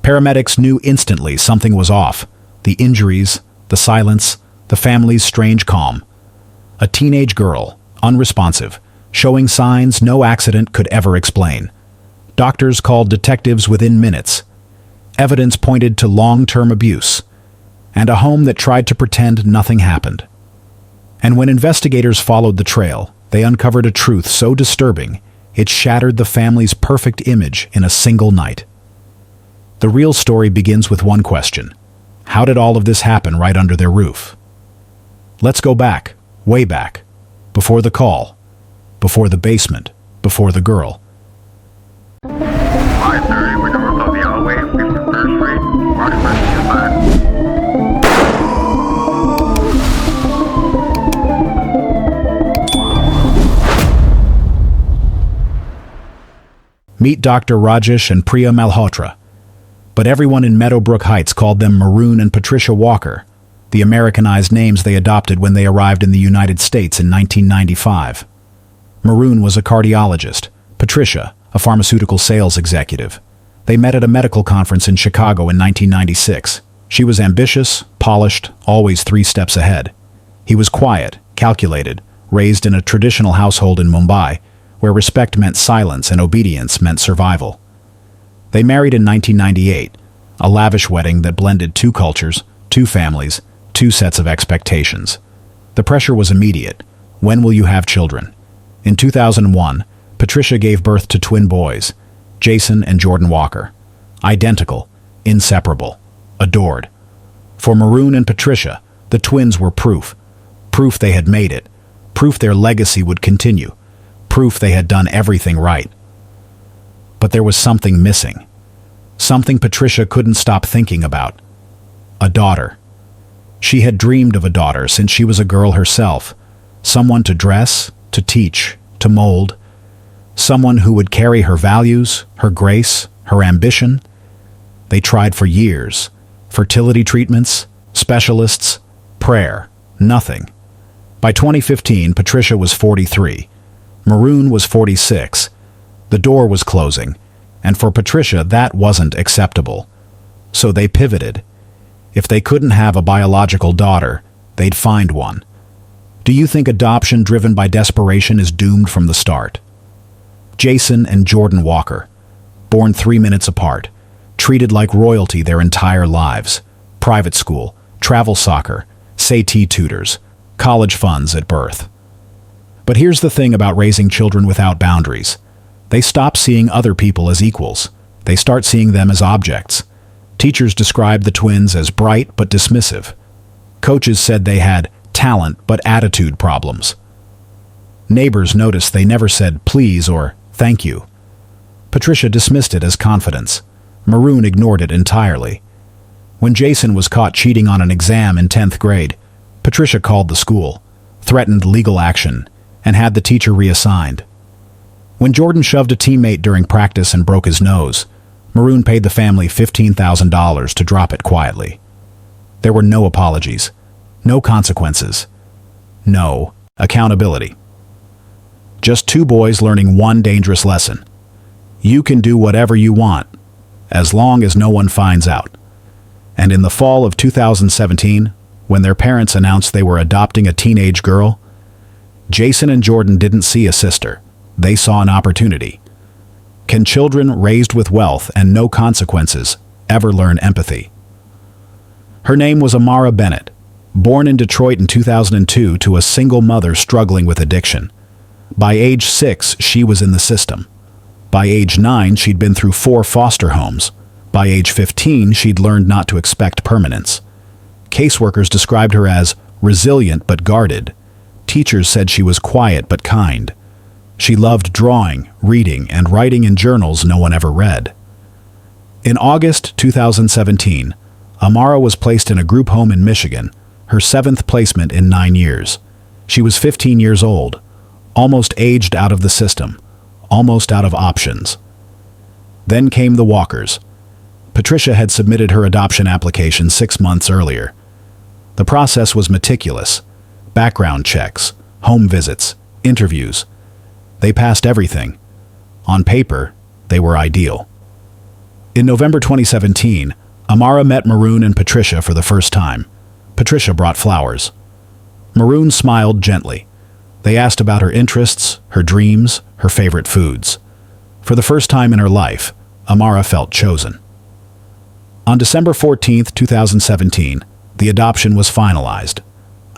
Paramedics knew instantly something was off. The injuries, the silence, the family's strange calm. A teenage girl, unresponsive, showing signs no accident could ever explain. Doctors called detectives within minutes. Evidence pointed to long-term abuse, and a home that tried to pretend nothing happened. And when investigators followed the trail, they uncovered a truth so disturbing, it shattered the family's perfect image in a single night. The real story begins with one question. How did all of this happen right under their roof? Let's go back, way back, before the call, before the basement, before the girl. 5:30, we're north on the Alloway, 53rd Street, Marty Mercy inside. Meet Dr. Rajesh and Priya Malhotra. But everyone in Meadowbrook Heights called them Maroon and Patricia Walker, the Americanized names they adopted when they arrived in the United States in 1995. Maroon was a cardiologist, Patricia, a pharmaceutical sales executive. They met at a medical conference in Chicago in 1996. She was ambitious, polished, always 3 steps ahead. He was quiet, calculated, raised in a traditional household in Mumbai, where respect meant silence and obedience meant survival. They married in 1998, a lavish wedding that blended 2 cultures, 2 families, 2 sets of expectations. The pressure was immediate. When will you have children? In 2001, Patricia gave birth to twin boys, Jason and Jordan Walker. Identical, inseparable, adored. For Maroon and Patricia, the twins were proof. Proof they had made it. Proof their legacy would continue. Proof they had done everything right. But there was something missing. Something Patricia couldn't stop thinking about. A daughter. She had dreamed of a daughter since she was a girl herself. Someone to dress, to teach, to mold. Someone who would carry her values, her grace, her ambition. They tried for years. Fertility treatments, specialists, prayer, nothing. By 2015, Patricia was 43. Maroon was 46. The door was closing, and for Patricia that wasn't acceptable. So they pivoted. If they couldn't have a biological daughter, they'd find one. Do you think adoption driven by desperation is doomed from the start? Jason and Jordan Walker, born 3 minutes apart, treated like royalty their entire lives. Private school, travel soccer, SAT tutors, college funds at birth. But here's the thing about raising children without boundaries. They stop seeing other people as equals. They start seeing them as objects. Teachers described the twins as bright but dismissive. Coaches said they had talent but attitude problems. Neighbors noticed they never said please or thank you. Patricia dismissed it as confidence. Maroon ignored it entirely. When Jason was caught cheating on an exam in 10th grade, Patricia called the school, threatened legal action, and had the teacher reassigned. When Jordan shoved a teammate during practice and broke his nose, Maroon paid the family $15,000 to drop it quietly. There were no apologies, no consequences, no accountability. Just 2 boys learning one dangerous lesson. You can do whatever you want, as long as no one finds out. And in the fall of 2017, when their parents announced they were adopting a teenage girl, Jason and Jordan didn't see a sister. They saw an opportunity. Can children raised with wealth and no consequences ever learn empathy? Her name was Amara Bennett, born in Detroit in 2002 to a single mother struggling with addiction. By age 6, she was in the system. By age 9, she'd been through 4 foster homes. By age 15, she'd learned not to expect permanence. Caseworkers described her as resilient but guarded. Teachers said she was quiet but kind. She loved drawing, reading, and writing in journals no one ever read. In August 2017, Amara was placed in a group home in Michigan, her 7th placement in 9 years. She was 15 years old, almost aged out of the system, almost out of options. Then came the Walkers. Patricia had submitted her adoption application 6 months earlier. The process was meticulous. Background checks, home visits, interviews. They passed everything. On paper, they were ideal. In November 2017, Amara met Maroon and Patricia for the first time. Patricia brought flowers. Maroon smiled gently. They asked about her interests, her dreams, her favorite foods. For the first time in her life, Amara felt chosen. On December 14, 2017, the adoption was finalized.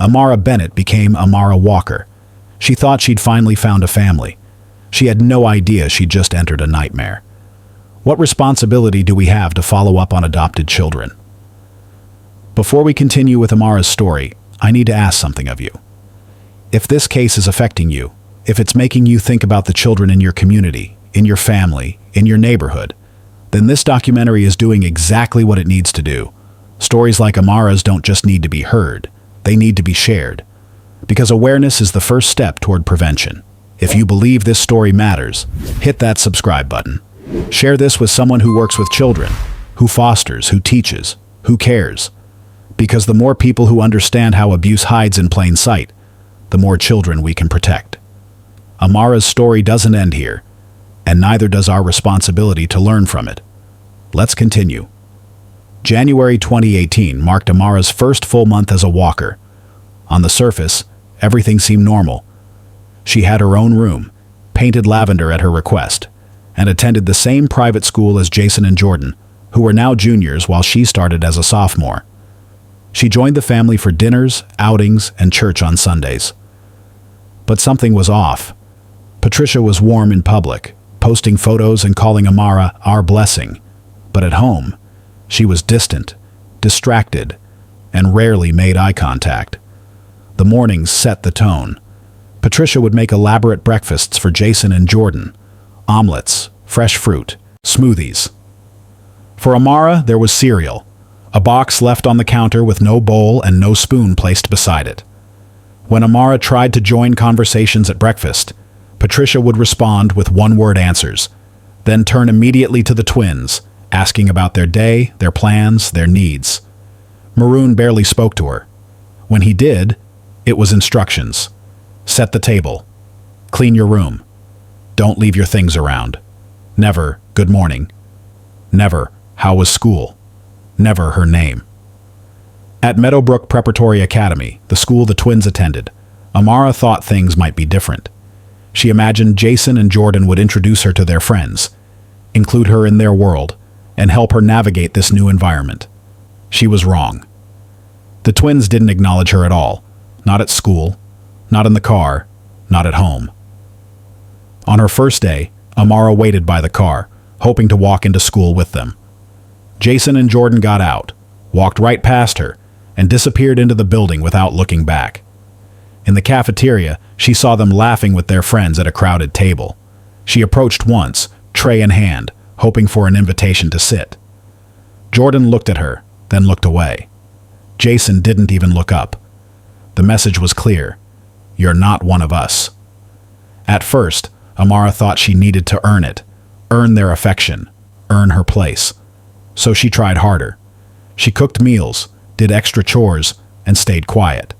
Amara Bennett became Amara Walker. She thought she'd finally found a family. She had no idea she'd just entered a nightmare. What responsibility do we have to follow up on adopted children? Before we continue with Amara's story, I need to ask something of you. If this case is affecting you, if it's making you think about the children in your community, in your family, in your neighborhood, then this documentary is doing exactly what it needs to do. Stories like Amara's don't just need to be heard, they need to be shared. Because awareness is the first step toward prevention. If you believe this story matters, hit that subscribe button. Share this with someone who works with children, who fosters, who teaches, who cares. Because the more people who understand how abuse hides in plain sight, the more children we can protect. Amara's story doesn't end here, and neither does our responsibility to learn from it. Let's continue. January 2018 marked Amara's first full month as a walker. On the surface, everything seemed normal. She had her own room, painted lavender at her request, and attended the same private school as Jason and Jordan, who were now juniors while she started as a sophomore. She joined the family for dinners, outings, and church on Sundays. But something was off. Patricia was warm in public, posting photos and calling Amara our blessing. But at home, she was distant, distracted, and rarely made eye contact. The mornings set the tone. Patricia would make elaborate breakfasts for Jason and Jordan, omelets, fresh fruit, smoothies. For Amara, there was cereal, a box left on the counter with no bowl and no spoon placed beside it. When Amara tried to join conversations at breakfast, Patricia would respond with one-word answers, then turn immediately to the twins, asking about their day, their plans, their needs. Maroon barely spoke to her. When he did, it was instructions. Set the table. Clean your room. Don't leave your things around. Never, good morning. Never, how was school? Never her name. At Meadowbrook Preparatory Academy, the school the twins attended, Amara thought things might be different. She imagined Jason and Jordan would introduce her to their friends, include her in their world, and help her navigate this new environment. She was wrong. The twins didn't acknowledge her at all. Not at school, not in the car, not at home. On her first day, Amara waited by the car, hoping to walk into school with them. Jason and Jordan got out, walked right past her, and disappeared into the building without looking back. In the cafeteria, she saw them laughing with their friends at a crowded table. She approached once, tray in hand, hoping for an invitation to sit. Jordan looked at her, then looked away. Jason didn't even look up. The message was clear. You're not one of us. At first, Amara thought she needed to earn it, earn their affection, earn her place. So she tried harder. She cooked meals, did extra chores, and stayed quiet.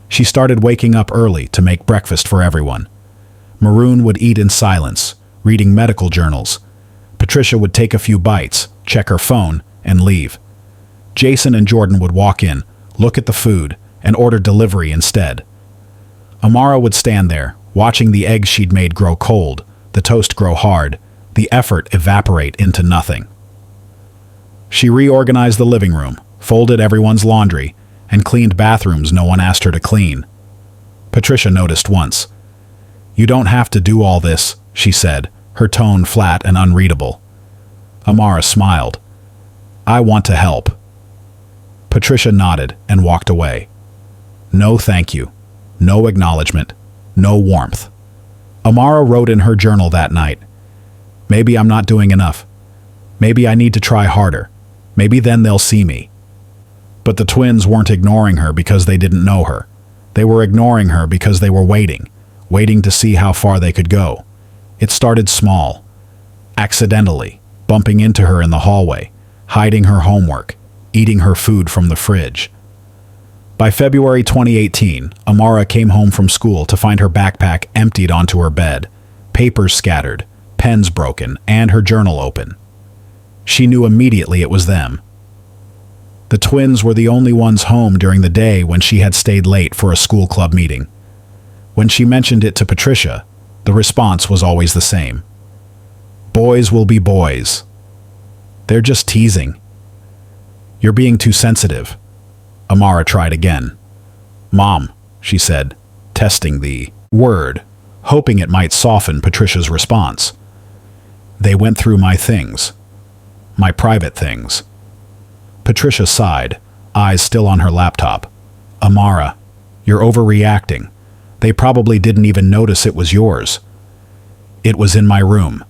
She started waking up early to make breakfast for everyone. Maroon would eat in silence, reading medical journals. Patricia would take a few bites, check her phone, and leave. Jason and Jordan would walk in, look at the food, and order delivery instead. Amara would stand there, watching the eggs she'd made grow cold, the toast grow hard, the effort evaporate into nothing. She reorganized the living room, folded everyone's laundry, and cleaned bathrooms no one asked her to clean. Patricia noticed once. "You don't have to do all this," she said, her tone flat and unreadable. Amara smiled. "I want to help." Patricia nodded and walked away. No thank you, no acknowledgement, no warmth. Amara wrote in her journal that night, "Maybe I'm not doing enough. Maybe I need to try harder. Maybe then they'll see me." But the twins weren't ignoring her because they didn't know her. They were ignoring her because they were waiting to see how far they could go. It started small, accidentally, bumping into her in the hallway, hiding her homework, eating her food from the fridge. By February 2018, Amara came home from school to find her backpack emptied onto her bed, papers scattered, pens broken, and her journal open. She knew immediately it was them. The twins were the only ones home during the day when she had stayed late for a school club meeting. When she mentioned it to Patricia, the response was always the same. Boys will be boys. They're just teasing. You're being too sensitive. Amara tried again. Mom, she said, testing the word, hoping it might soften Patricia's response. They went through my things. My private things. Patricia sighed, eyes still on her laptop. Amara, you're overreacting. They probably didn't even notice it was yours. It was in my room.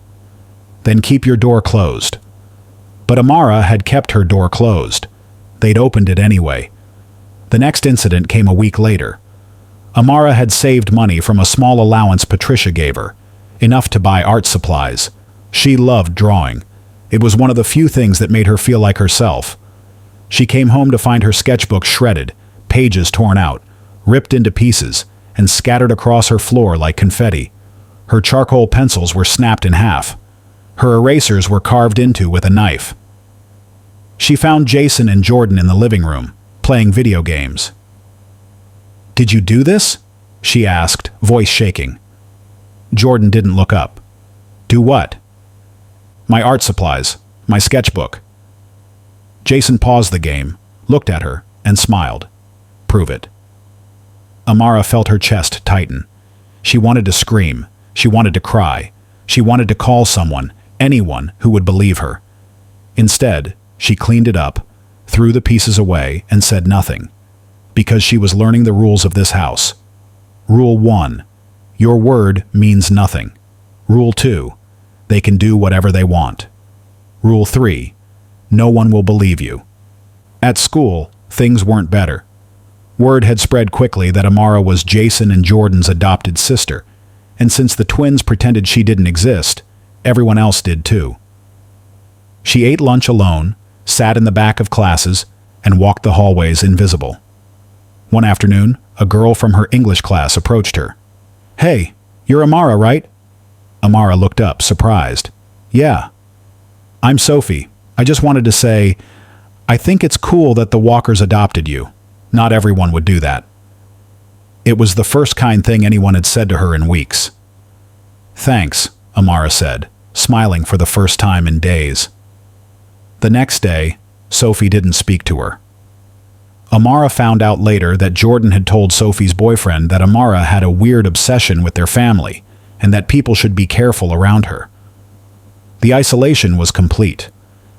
Then keep your door closed. But Amara had kept her door closed. They'd opened it anyway. The next incident came a week later. Amara had saved money from a small allowance Patricia gave her, enough to buy art supplies. She loved drawing. It was one of the few things that made her feel like herself. She came home to find her sketchbook shredded, pages torn out, ripped into pieces, and scattered across her floor like confetti. Her charcoal pencils were snapped in half. Her erasers were carved into with a knife. She found Jason and Jordan in the living room, playing video games. Did you do this? She asked, voice shaking. Jordan didn't look up. Do what? My art supplies, my sketchbook. Jason paused the game, looked at her, and smiled. Prove it. Amara felt her chest tighten. She wanted to scream. She wanted to cry. She wanted to call someone, anyone who would believe her. Instead, she cleaned it up, threw the pieces away, and said nothing. Because she was learning the rules of this house. Rule 1. Your word means nothing. Rule 2. They can do whatever they want. Rule 3. No one will believe you. At school, things weren't better. Word had spread quickly that Amara was Jason and Jordan's adopted sister, and since the twins pretended she didn't exist, everyone else did too. She ate lunch alone, sat in the back of classes, and walked the hallways invisible. One afternoon, a girl from her English class approached her. Hey, you're Amara, right? Amara looked up, surprised. Yeah. I'm Sophie. I just wanted to say, I think it's cool that the Walkers adopted you. Not everyone would do that. It was the first kind thing anyone had said to her in weeks. Thanks, Amara said, smiling for the first time in days. The next day, Sophie didn't speak to her. Amara found out later that Jordan had told Sophie's boyfriend that Amara had a weird obsession with their family and that people should be careful around her. The isolation was complete.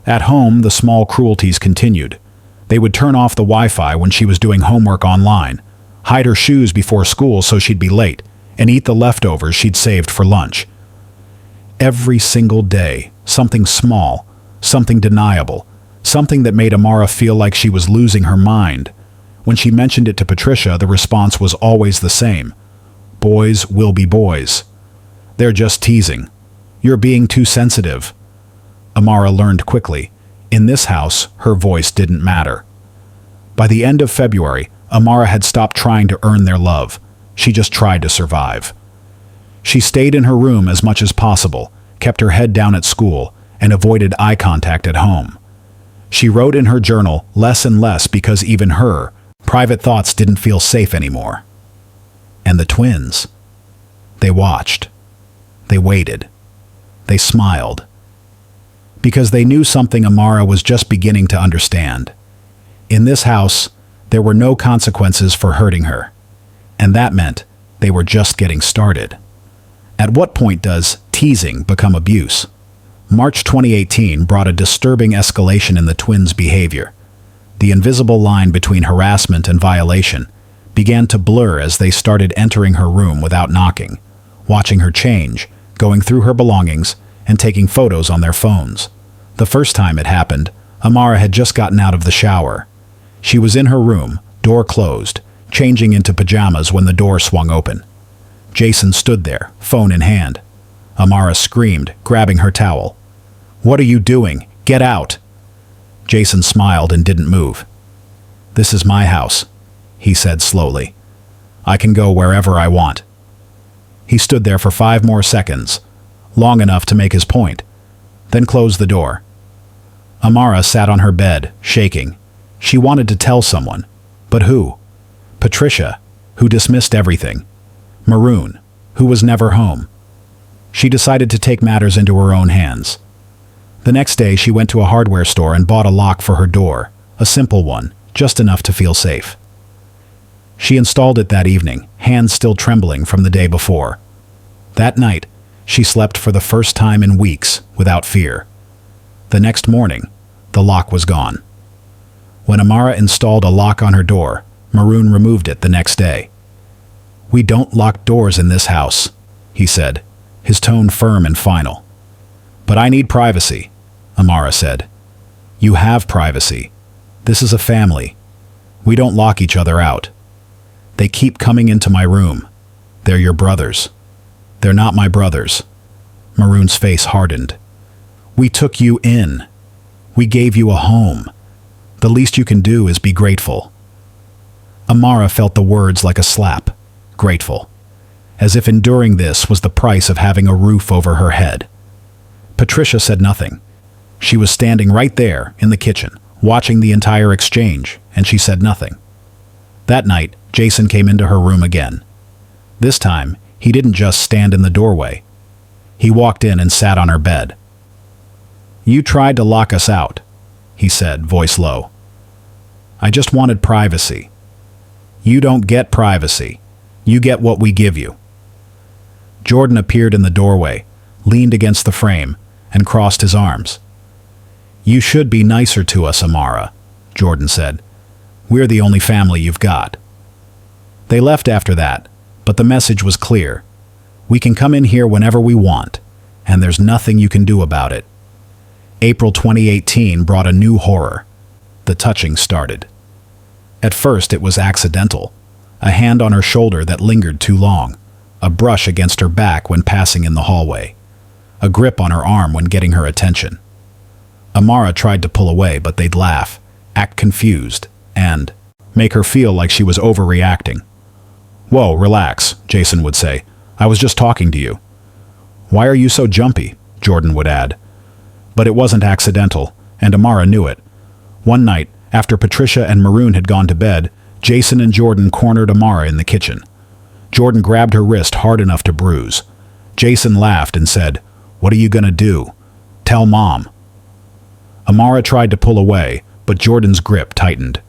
At home, the small cruelties continued. They would turn off the Wi-Fi when she was doing homework online, hide her shoes before school so she'd be late, and eat the leftovers she'd saved for lunch. Every single day, something small, something deniable, something that made Amara feel like she was losing her mind. When she mentioned it to Patricia, the response was always the same. Boys will be boys. They're just teasing. You're being too sensitive. Amara learned quickly. In this house, her voice didn't matter. By the end of February, Amara had stopped trying to earn their love. She just tried to survive. She stayed in her room as much as possible, kept her head down at school, and avoided eye contact at home. She wrote in her journal less and less because even her private thoughts didn't feel safe anymore. And the twins. They watched. They waited. They smiled. Because they knew something Amara was just beginning to understand. In this house, there were no consequences for hurting her. And that meant they were just getting started. At what point does teasing become abuse? March 2018 brought a disturbing escalation in the twins' behavior. The invisible line between harassment and violation began to blur as they started entering her room without knocking, watching her change, going through her belongings, and taking photos on their phones. The first time it happened, Amara had just gotten out of the shower. She was in her room, door closed, changing into pajamas when the door swung open. Jason stood there, phone in hand. Amara screamed, grabbing her towel. "What are you doing? Get out!" Jason smiled and didn't move. "This is my house," he said slowly. "I can go wherever I want." He stood there for 5 more seconds, long enough to make his point, then closed the door. Amara sat on her bed, shaking. She wanted to tell someone. But who? Patricia, who dismissed everything. Maroon, who was never home. She decided to take matters into her own hands. The next day she went to a hardware store and bought a lock for her door, a simple one, just enough to feel safe. She installed it that evening, hands still trembling from the day before. That night, she slept for the first time in weeks without fear. The next morning, the lock was gone. When Amara installed a lock on her door, Maroon removed it the next day. "We don't lock doors in this house," he said, his tone firm and final. "But I need privacy," Amara said. "You have privacy. This is a family. We don't lock each other out. They keep coming into my room. They're your brothers." "They're not my brothers." Maroon's face hardened. "We took you in. We gave you a home. The least you can do is be grateful." Amara felt the words like a slap. Grateful. As if enduring this was the price of having a roof over her head. Patricia said nothing. She was standing right there in the kitchen, watching the entire exchange, and she said nothing. That night, Jason came into her room again. This time, he didn't just stand in the doorway. He walked in and sat on her bed. "You tried to lock us out," he said, voice low. "I just wanted privacy." "You don't get privacy. You get what we give you." Jordan appeared in the doorway, leaned against the frame, and crossed his arms. "You should be nicer to us, Amara," Jordan said. "We're the only family you've got." They left after that, but the message was clear. We can come in here whenever we want, and there's nothing you can do about it. April 2018 brought a new horror. The touching started. At first it was accidental. A hand on her shoulder that lingered too long. A brush against her back when passing in the hallway. A grip on her arm when getting her attention. Amara tried to pull away, but they'd laugh, act confused, and make her feel like she was overreacting. "Whoa, relax," Jason would say. "I was just talking to you." "Why are you so jumpy?" Jordan would add. But it wasn't accidental, and Amara knew it. One night, after Patricia and Maroon had gone to bed, Jason and Jordan cornered Amara in the kitchen. Jordan grabbed her wrist hard enough to bruise. Jason laughed and said, "What are you gonna do? Tell Mom." Amara tried to pull away, but Jordan's grip tightened.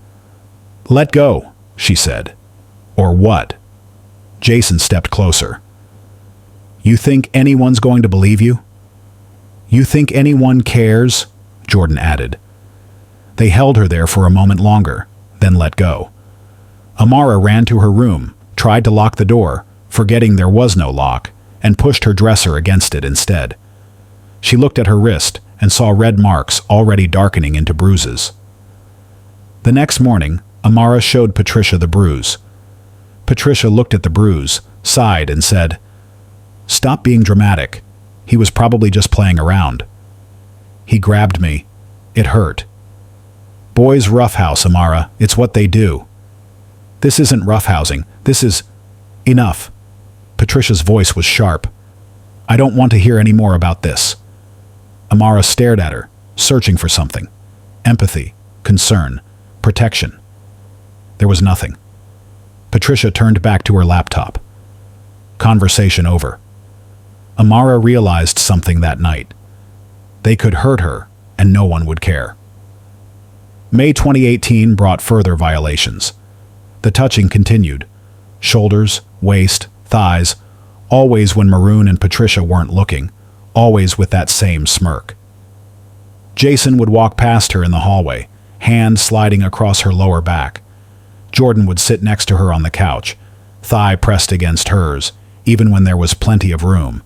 "Let go," she said. "Or what?" Jason stepped closer. "You think anyone's going to believe you?" "You think anyone cares?" Jordan added. They held her there for a moment longer, then let go. Amara ran to her room, tried to lock the door, forgetting there was no lock, and pushed her dresser against it instead. She looked at her wrist and saw red marks already darkening into bruises. The next morning, Amara showed Patricia the bruise. Patricia looked at the bruise, sighed, and said, "Stop being dramatic. He was probably just playing around." "He grabbed me. It hurt." "Boys roughhouse, Amara. It's what they do." "This isn't roughhousing. This is..." "Enough." Patricia's voice was sharp. "I don't want to hear any more about this." Amara stared at her, searching for something. Empathy, concern, protection. There was nothing. Patricia turned back to her laptop. Conversation over. Amara realized something that night. They could hurt her, and no one would care. May 2018 brought further violations. The touching continued. Shoulders, waist, thighs, always when Maroon and Patricia weren't looking, always with that same smirk. Jason would walk past her in the hallway, hand sliding across her lower back. Jordan would sit next to her on the couch, thigh pressed against hers, even when there was plenty of room.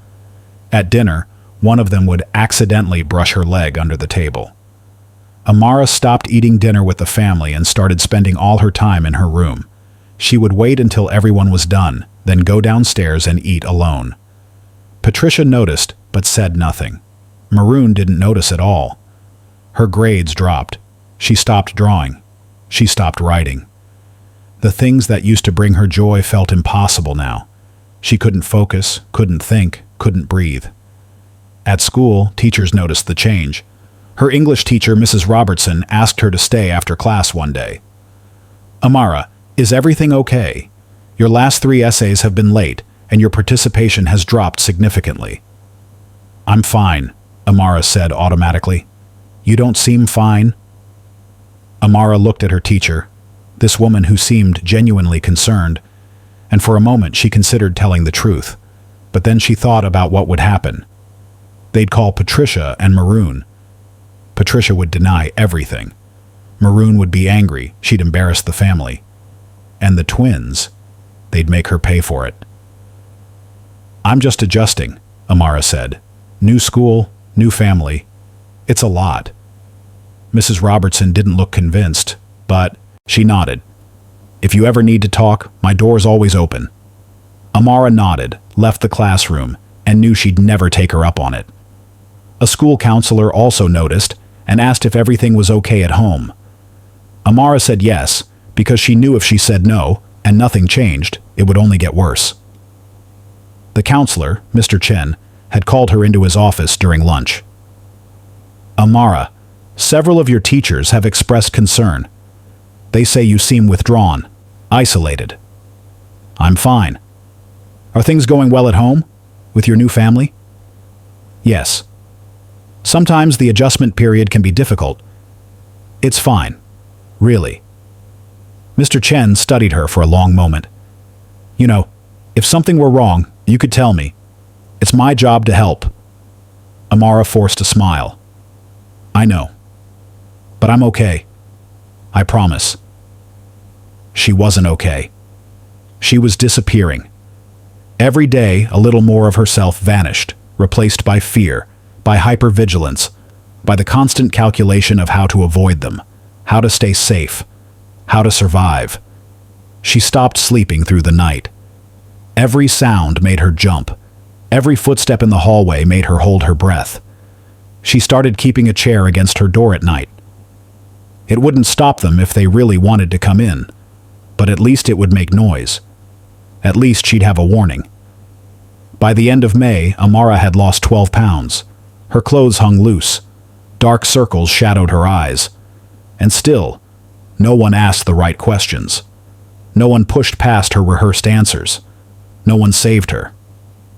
At dinner, one of them would accidentally brush her leg under the table. Amara stopped eating dinner with the family and started spending all her time in her room. She would wait until everyone was done, then go downstairs and eat alone. Patricia noticed, but said nothing. Maroon didn't notice at all. Her grades dropped. She stopped drawing. She stopped writing. The things that used to bring her joy felt impossible now. She couldn't focus, couldn't think, couldn't breathe. At school, teachers noticed the change. Her English teacher, Mrs. Robertson, asked her to stay after class one day. "Amara, is everything okay? Your last 3 essays have been late, and your participation has dropped significantly." "I'm fine," Amara said automatically. "You don't seem fine." Amara looked at her teacher, this woman who seemed genuinely concerned, and for a moment she considered telling the truth. But then she thought about what would happen. They'd call Patricia and Maroon. Patricia would deny everything. Maroon would be angry, she'd embarrassed the family. And the twins, they'd make her pay for it. "I'm just adjusting," Amara said. "New school, new family. It's a lot." Mrs. Robertson didn't look convinced, but she nodded. "If you ever need to talk, my door's always open." Amara nodded, left the classroom, and knew she'd never take her up on it. A school counselor also noticed and asked if everything was okay at home. Amara said yes, because she knew if she said no and nothing changed, it would only get worse. The counselor, Mr. Chen, had called her into his office during lunch. "Amara, several of your teachers have expressed concern. They say you seem withdrawn, isolated." "I'm fine." "Are things going well at home? With your new family?" "Yes. Sometimes the adjustment period can be difficult." "It's fine. Really." Mr. Chen studied her for a long moment. "You know, if something were wrong, you could tell me. It's my job to help." Amara forced a smile. "I know. But I'm okay. I promise." She wasn't okay. She was disappearing. Every day, a little more of herself vanished, replaced by fear, by hypervigilance, by the constant calculation of how to avoid them, how to stay safe, how to survive. She stopped sleeping through the night. Every sound made her jump. Every footstep in the hallway made her hold her breath. She started keeping a chair against her door at night. It wouldn't stop them if they really wanted to come in, but at least it would make noise. At least she'd have a warning. By the end of May, Amara had lost 12 pounds. Her clothes hung loose. Dark circles shadowed her eyes. And still, no one asked the right questions. No one pushed past her rehearsed answers. No one saved her.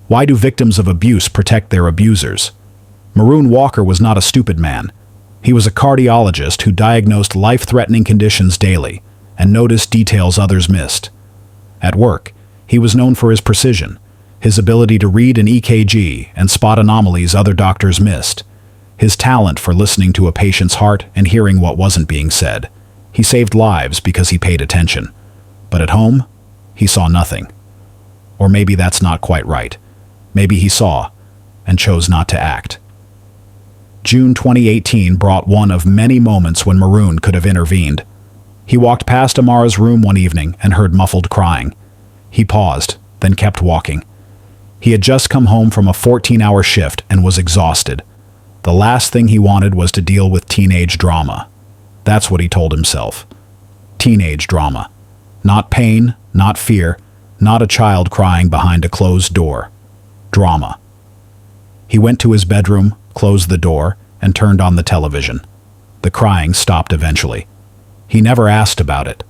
Why do victims of abuse protect their abusers? Maroon Walker was not a stupid man. He was a cardiologist who diagnosed life-threatening conditions daily and noticed details others missed. At work, he was known for his precision, his ability to read an EKG and spot anomalies other doctors missed, his talent for listening to a patient's heart and hearing what wasn't being said. He saved lives because he paid attention. But at home, he saw nothing. Or maybe that's not quite right. Maybe he saw and chose not to act. June 2018 brought one of many moments when Maroon could have intervened. He walked past Amara's room one evening and heard muffled crying. He paused, then kept walking. He had just come home from a 14-hour shift and was exhausted. The last thing he wanted was to deal with teenage drama. That's what he told himself. Teenage drama. Not pain, not fear, not a child crying behind a closed door. Drama. He went to his bedroom, closed the door, and turned on the television. The crying stopped eventually. He never asked about it.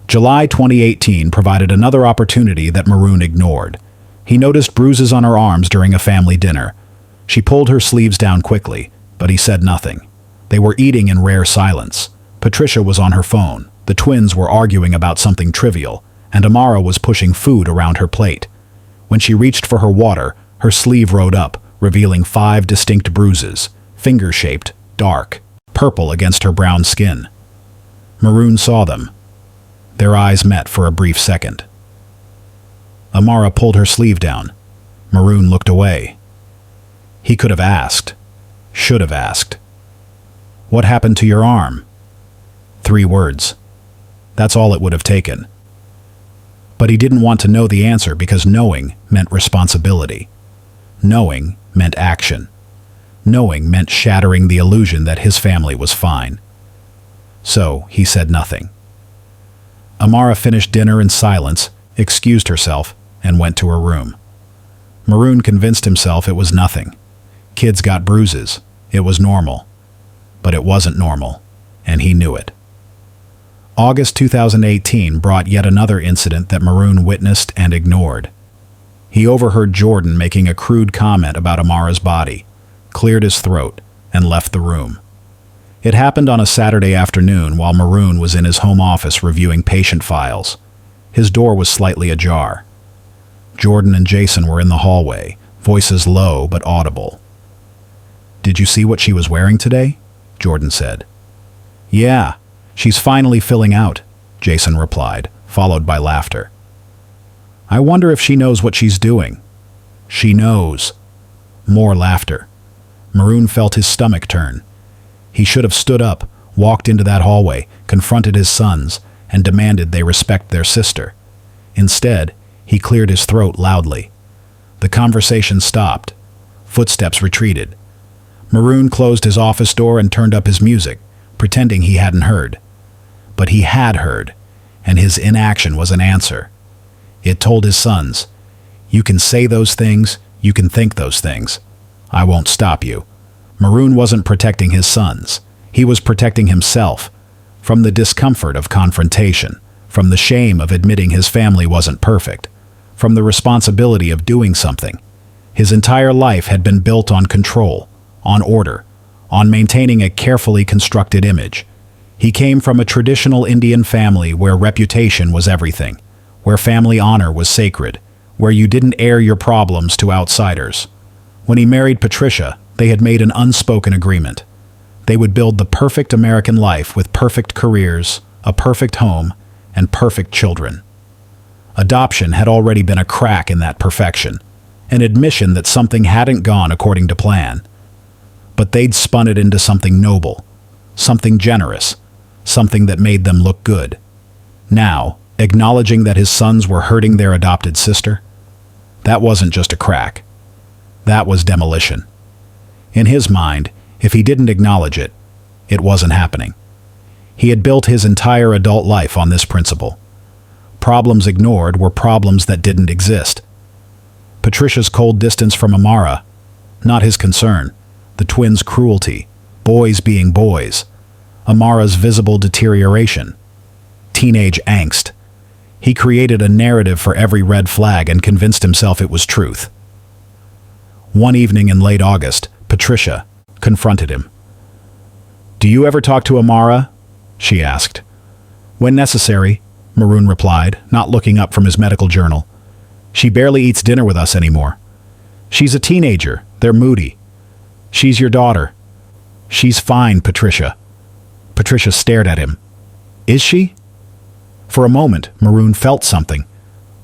July 2018 provided another opportunity that Maroon ignored. He noticed bruises on her arms during a family dinner. She pulled her sleeves down quickly, but he said nothing. They were eating in rare silence. Patricia was on her phone. The twins were arguing about something trivial, and Amara was pushing food around her plate. When she reached for her water, her sleeve rode up, revealing 5 distinct bruises, finger-shaped, dark, purple against her brown skin. Maroon saw them. Their eyes met for a brief second. Amara pulled her sleeve down. Maroon looked away. He could have asked. Should have asked. "What happened to your arm?" 3 words. That's all it would have taken. But he didn't want to know the answer because knowing meant responsibility. Knowing meant action. Knowing meant shattering the illusion that his family was fine. So he said nothing. Amara finished dinner in silence, excused herself, and went to her room. Maroon convinced himself it was nothing. Kids got bruises. It was normal. But it wasn't normal, and he knew it. August 2018 brought yet another incident that Maroon witnessed and ignored. He overheard Jordan making a crude comment about Amara's body, cleared his throat, and left the room. It happened on a Saturday afternoon while Maroon was in his home office reviewing patient files. His door was slightly ajar. Jordan and Jason were in the hallway, voices low but audible. "Did you see what she was wearing today?" Jordan said. "Yeah, she's finally filling out," Jason replied, followed by laughter. "I wonder if she knows what she's doing." "She knows." More laughter. Maroon felt his stomach turn. He should have stood up, walked into that hallway, confronted his sons, and demanded they respect their sister. Instead, he cleared his throat loudly. The conversation stopped. Footsteps retreated. Maroon closed his office door and turned up his music, pretending he hadn't heard. But he had heard, and his inaction was an answer. It told his sons, "You can say those things, you can think those things. I won't stop you." Maroon wasn't protecting his sons. He was protecting himself from the discomfort of confrontation, from the shame of admitting his family wasn't perfect, from the responsibility of doing something. His entire life had been built on control, on order, on maintaining a carefully constructed image. He came from a traditional Indian family where reputation was everything, where family honor was sacred, where you didn't air your problems to outsiders. When he married Patricia, they had made an unspoken agreement. They would build the perfect American life with perfect careers, a perfect home, and perfect children. Adoption had already been a crack in that perfection, an admission that something hadn't gone according to plan. But they'd spun it into something noble, something generous, something that made them look good. Now, acknowledging that his sons were hurting their adopted sister, that wasn't just a crack. That was demolition. In his mind, if he didn't acknowledge it, it wasn't happening. He had built his entire adult life on this principle. Problems ignored were problems that didn't exist. Patricia's cold distance from Amara, not his concern. The twins' cruelty, boys being boys. Amara's visible deterioration, teenage angst. He created a narrative for every red flag and convinced himself it was truth. One evening in late August, Patricia confronted him. "Do you ever talk to Amara?" she asked. "When necessary," Maroon replied, not looking up from his medical journal. "She barely eats dinner with us anymore. She's a teenager. They're moody. She's your daughter." "She's fine, Patricia." Patricia stared at him. "Is she?" For a moment, Maroon felt something,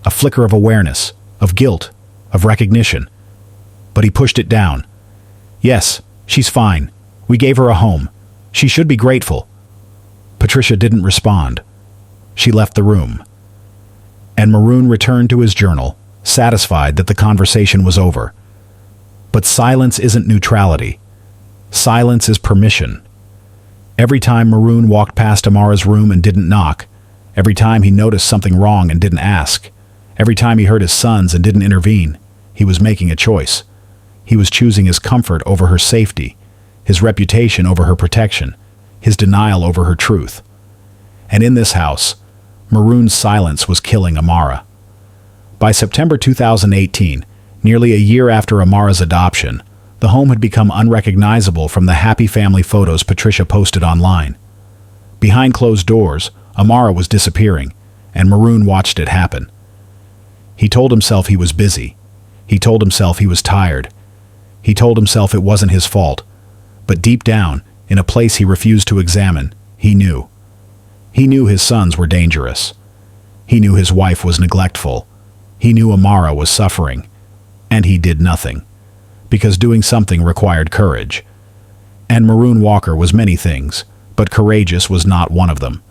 a flicker of awareness, of guilt, of recognition. But he pushed it down. "Yes, she's fine. We gave her a home. She should be grateful." Patricia didn't respond. She left the room. And Maroon returned to his journal, satisfied that the conversation was over. But silence isn't neutrality. Silence is permission. Every time Maroon walked past Amara's room and didn't knock, every time he noticed something wrong and didn't ask, every time he heard his sons and didn't intervene, he was making a choice. He was choosing his comfort over her safety, his reputation over her protection, his denial over her truth. And in this house, Maroon's silence was killing Amara. By September 2018, nearly a year after Amara's adoption, the home had become unrecognizable from the happy family photos Patricia posted online. Behind closed doors, Amara was disappearing, and Maroon watched it happen. He told himself he was busy. He told himself he was tired. He told himself it wasn't his fault. But deep down, in a place he refused to examine, he knew. He knew his sons were dangerous. He knew his wife was neglectful. He knew Amara was suffering. And he did nothing. Because doing something required courage. And Maroon Walker was many things, but courageous was not one of them.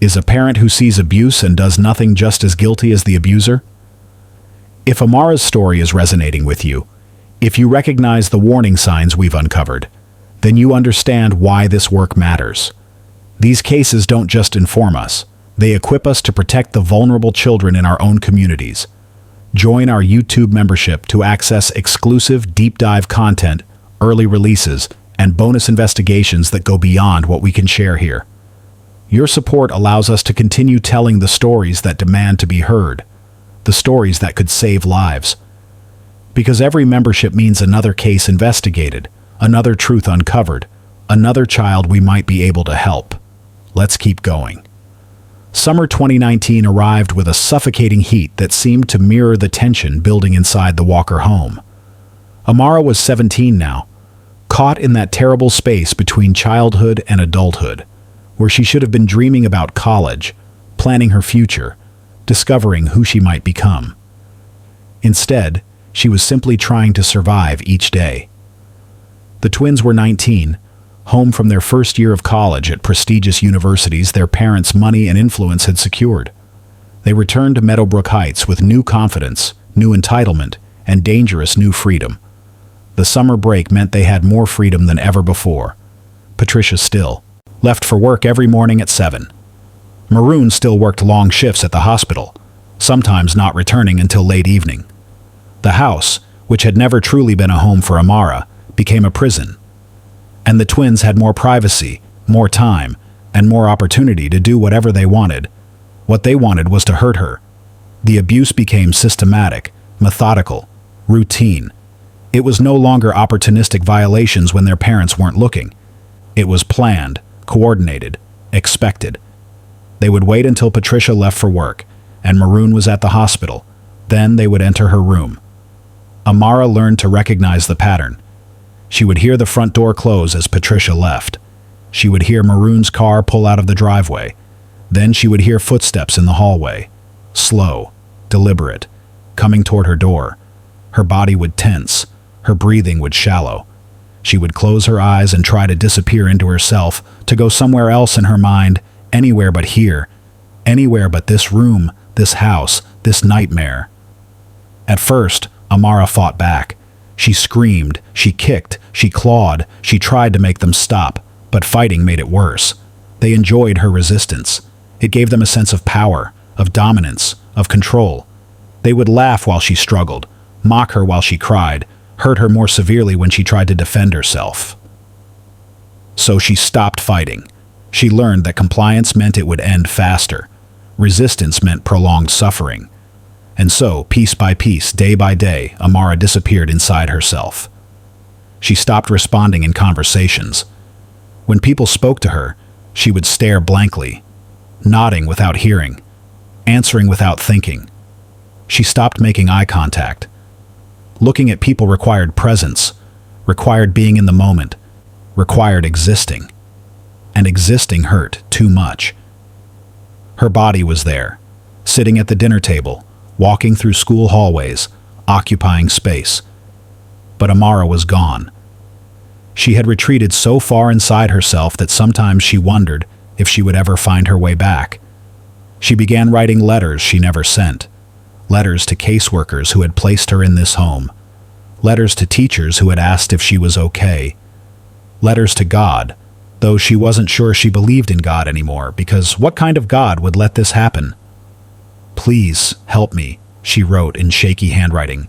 Is a parent who sees abuse and does nothing just as guilty as the abuser? If Amara's story is resonating with you, if you recognize the warning signs we've uncovered, then you understand why this work matters. These cases don't just inform us, they equip us to protect the vulnerable children in our own communities. Join our YouTube membership to access exclusive deep dive content, early releases, and bonus investigations that go beyond what we can share here. Your support allows us to continue telling the stories that demand to be heard, the stories that could save lives. Because every membership means another case investigated, another truth uncovered, another child we might be able to help. Let's keep going. Summer 2019 arrived with a suffocating heat that seemed to mirror the tension building inside the Walker home. Amara was 17 now, caught in that terrible space between childhood and adulthood, where she should have been dreaming about college, planning her future, discovering who she might become. Instead, she was simply trying to survive each day. The twins were 19, home from their first year of college at prestigious universities their parents' money and influence had secured. They returned to Meadowbrook Heights with new confidence, new entitlement, and dangerous new freedom. The summer break meant they had more freedom than ever before. Patricia still left for work every morning at 7. Maroon still worked long shifts at the hospital, sometimes not returning until late evening. The house, which had never truly been a home for Amara, became a prison. And the twins had more privacy, more time, and more opportunity to do whatever they wanted. What they wanted was to hurt her. The abuse became systematic, methodical, routine. It was no longer opportunistic violations when their parents weren't looking. It was planned, coordinated, expected. They would wait until Patricia left for work, and Maroon was at the hospital. Then they would enter her room. Amara learned to recognize the pattern. She would hear the front door close as Patricia left. She would hear Maroon's car pull out of the driveway. Then she would hear footsteps in the hallway. Slow, deliberate, coming toward her door. Her body would tense. Her breathing would shallow. She would close her eyes and try to disappear into herself, to go somewhere else in her mind, anywhere but here, anywhere but this room, this house, this nightmare. At first, Amara fought back. She screamed, she kicked, she clawed, she tried to make them stop, but fighting made it worse. They enjoyed her resistance. It gave them a sense of power, of dominance, of control. They would laugh while she struggled, mock her while she cried, hurt her more severely when she tried to defend herself. So she stopped fighting. She learned that compliance meant it would end faster. Resistance meant prolonged suffering. And so, piece by piece, day by day, Amara disappeared inside herself. She stopped responding in conversations. When people spoke to her, she would stare blankly, nodding without hearing, answering without thinking. She stopped making eye contact. Looking at people required presence, required being in the moment, required existing. And existing hurt too much. Her body was there, sitting at the dinner table, walking through school hallways, occupying space. But Amara was gone. She had retreated so far inside herself that sometimes she wondered if she would ever find her way back. She began writing letters she never sent. Letters to caseworkers who had placed her in this home. Letters to teachers who had asked if she was okay. Letters to God, though she wasn't sure she believed in God anymore, because what kind of God would let this happen? "Please, help me," she wrote in shaky handwriting.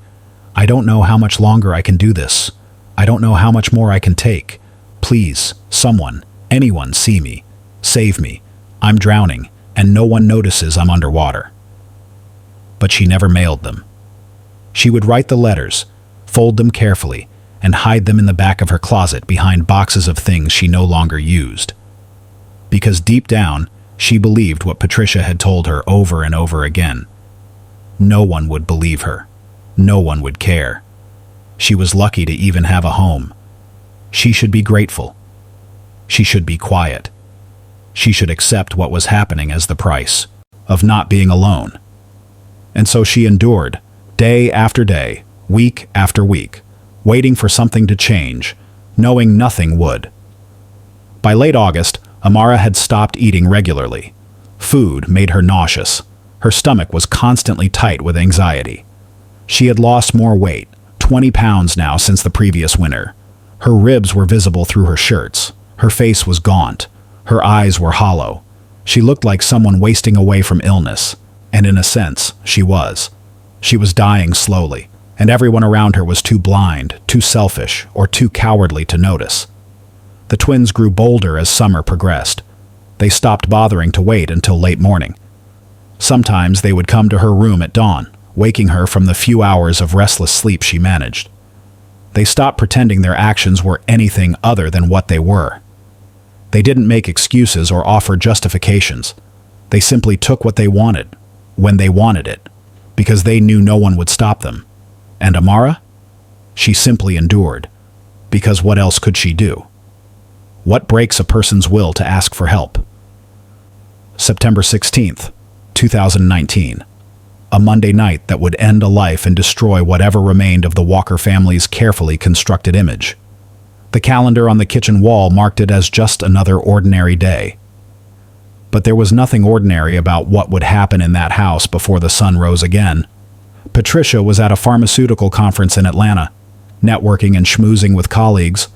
"I don't know how much longer I can do this. I don't know how much more I can take. Please, someone, anyone, see me. Save me. I'm drowning, and no one notices I'm underwater." But she never mailed them. She would write the letters, fold them carefully, and hide them in the back of her closet behind boxes of things she no longer used. Because deep down, she believed what Patricia had told her over and over again. No one would believe her. No one would care. She was lucky to even have a home. She should be grateful. She should be quiet. She should accept what was happening as the price of not being alone. And so she endured, day after day, week after week, waiting for something to change, knowing nothing would. By late August, Amara had stopped eating regularly. Food made her nauseous. Her stomach was constantly tight with anxiety. She had lost more weight, 20 pounds now since the previous winter. Her ribs were visible through her shirts. Her face was gaunt. Her eyes were hollow. She looked like someone wasting away from illness. And in a sense, she was. She was dying slowly, and everyone around her was too blind, too selfish, or too cowardly to notice. The twins grew bolder as summer progressed. They stopped bothering to wait until late morning. Sometimes they would come to her room at dawn, waking her from the few hours of restless sleep she managed. They stopped pretending their actions were anything other than what they were. They didn't make excuses or offer justifications. They simply took what they wanted, when they wanted it, because they knew no one would stop them. And Amara? She simply endured, because what else could she do? What breaks a person's will to ask for help? September 16th, 2019. A Monday night that would end a life and destroy whatever remained of the Walker family's carefully constructed image. The calendar on the kitchen wall marked it as just another ordinary day. But there was nothing ordinary about what would happen in that house before the sun rose again. Patricia was at a pharmaceutical conference in Atlanta, networking and schmoozing with colleagues,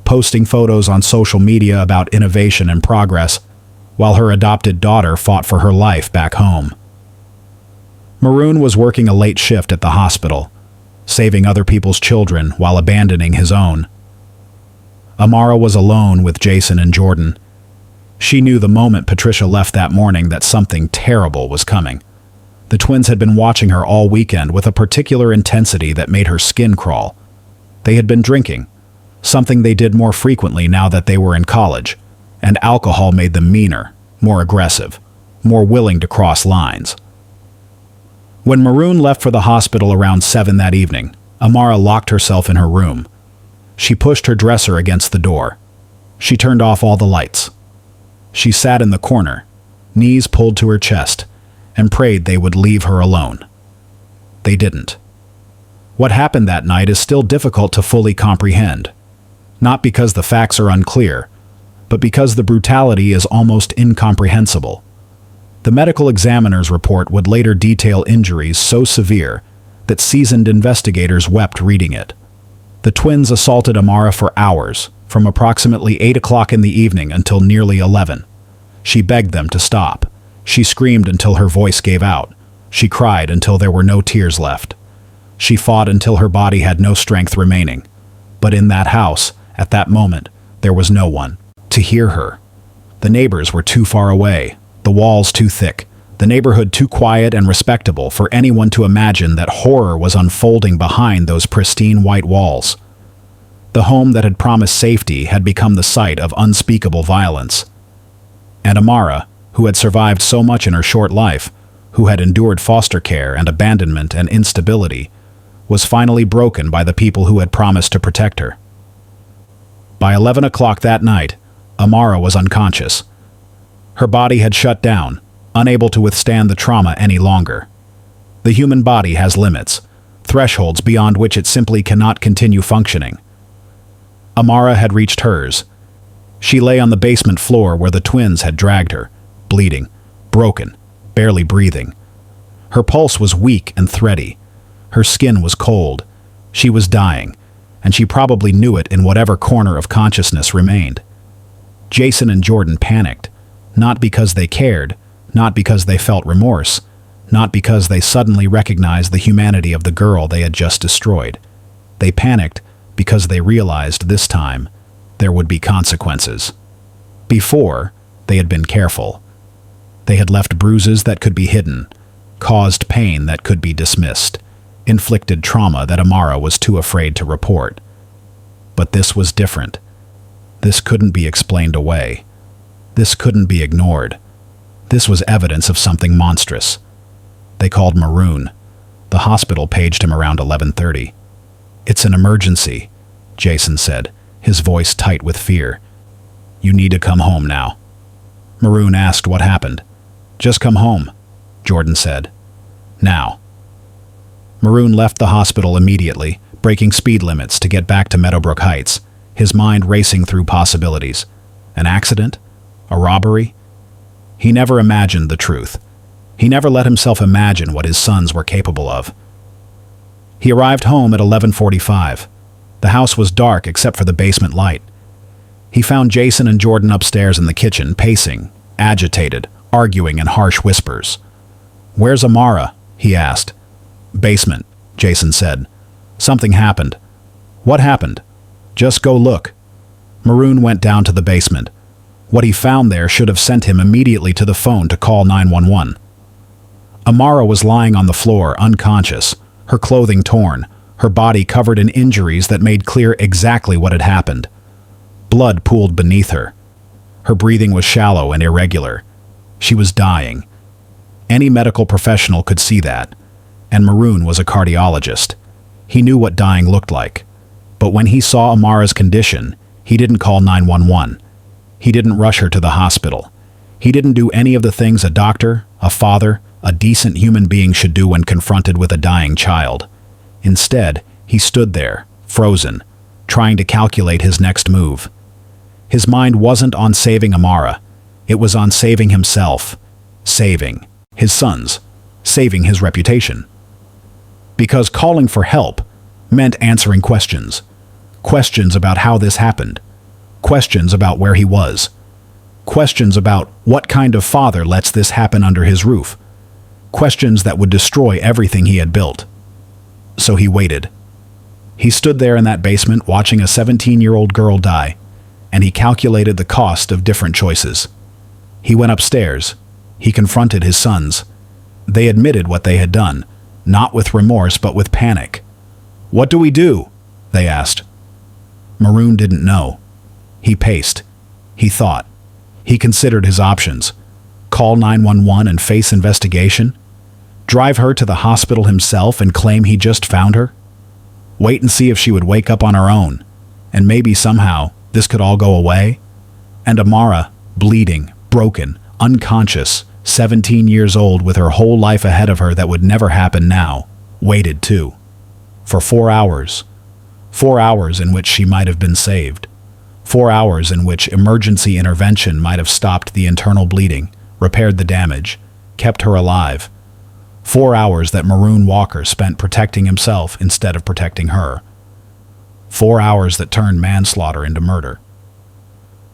posting photos on social media about innovation and progress, while her adopted daughter fought for her life back home. Maroon was working a late shift at the hospital, saving other people's children while abandoning his own. Amara was alone with Jason and Jordan. She knew the moment Patricia left that morning that something terrible was coming. The twins had been watching her all weekend with a particular intensity that made her skin crawl. They had been drinking, something they did more frequently now that they were in college, and alcohol made them meaner, more aggressive, more willing to cross lines. When Maroon left for the hospital around 7 that evening, Amara locked herself in her room. She pushed her dresser against the door. She turned off all the lights. She sat in the corner, knees pulled to her chest, and prayed they would leave her alone. They didn't. What happened that night is still difficult to fully comprehend, not because the facts are unclear, but because the brutality is almost incomprehensible. The medical examiner's report would later detail injuries so severe that seasoned investigators wept reading it. The twins assaulted Amara for hours, from approximately 8 o'clock in the evening until nearly 11. She begged them to stop. She screamed until her voice gave out. She cried until there were no tears left. She fought until her body had no strength remaining. But in that house, at that moment, there was no one to hear her. The neighbors were too far away, the walls too thick, the neighborhood too quiet and respectable for anyone to imagine that horror was unfolding behind those pristine white walls. The home that had promised safety had become the site of unspeakable violence. And Amara, who had survived so much in her short life, who had endured foster care and abandonment and instability, was finally broken by the people who had promised to protect her. By 11 o'clock that night, Amara was unconscious. Her body had shut down, unable to withstand the trauma any longer. The human body has limits, thresholds beyond which it simply cannot continue functioning. Amara had reached hers. She lay on the basement floor where the twins had dragged her, bleeding, broken, barely breathing. Her pulse was weak and thready. Her skin was cold. She was dying, and she probably knew it in whatever corner of consciousness remained. Jason and Jordan panicked, not because they cared, not because they felt remorse, not because they suddenly recognized the humanity of the girl they had just destroyed. They panicked because they realized this time there would be consequences. Before, they had been careful. They had left bruises that could be hidden, caused pain that could be dismissed, inflicted trauma that Amara was too afraid to report. But this was different. This couldn't be explained away. This couldn't be ignored. This was evidence of something monstrous. They called Maroon. The hospital paged him around 11:30. "It's an emergency," Jason said, his voice tight with fear. "You need to come home now." Maroon asked what happened. "Just come home," Jordan said. "Now." Maroon left the hospital immediately, breaking speed limits to get back to Meadowbrook Heights, his mind racing through possibilities. An accident? A robbery? He never imagined the truth. He never let himself imagine what his sons were capable of. He arrived home at 11:45. The house was dark except for the basement light. He found Jason and Jordan upstairs in the kitchen, pacing, agitated, arguing in harsh whispers. "Where's Amara?" he asked. "Basement," Jason said. "Something happened." "What happened?" "Just go look." Maroon went down to the basement. What he found there should have sent him immediately to the phone to call 911. Amara was lying on the floor, unconscious, her clothing torn, her body covered in injuries that made clear exactly what had happened. Blood pooled beneath her. Her breathing was shallow and irregular. She was dying. Any medical professional could see that, and Maroon was a cardiologist. He knew what dying looked like. But when he saw Amara's condition, he didn't call 911. He didn't rush her to the hospital. He didn't do any of the things a doctor, a father, a decent human being should do when confronted with a dying child. Instead, he stood there, frozen, trying to calculate his next move. His mind wasn't on saving Amara. It was on saving himself, saving his sons, saving his reputation. Because calling for help meant answering questions. Questions about how this happened. Questions about where he was. Questions about what kind of father lets this happen under his roof. Questions that would destroy everything he had built. So he waited. He stood there in that basement watching a 17-year-old girl die, and he calculated the cost of different choices. He went upstairs. He confronted his sons. They admitted what they had done, not with remorse but with panic. "What do we do?" they asked. Maroon didn't know. He paced. He thought. He considered his options. Call 911 and face investigation? Drive her to the hospital himself and claim he just found her? Wait and see if she would wake up on her own, and maybe somehow this could all go away? And Amara, bleeding, broken, unconscious, 17 years old with her whole life ahead of her that would never happen now, waited too. For 4 hours. 4 hours in which she might have been saved. 4 hours in which emergency intervention might have stopped the internal bleeding, repaired the damage, kept her alive. 4 hours that Maroon Walker spent protecting himself instead of protecting her. 4 hours that turned manslaughter into murder.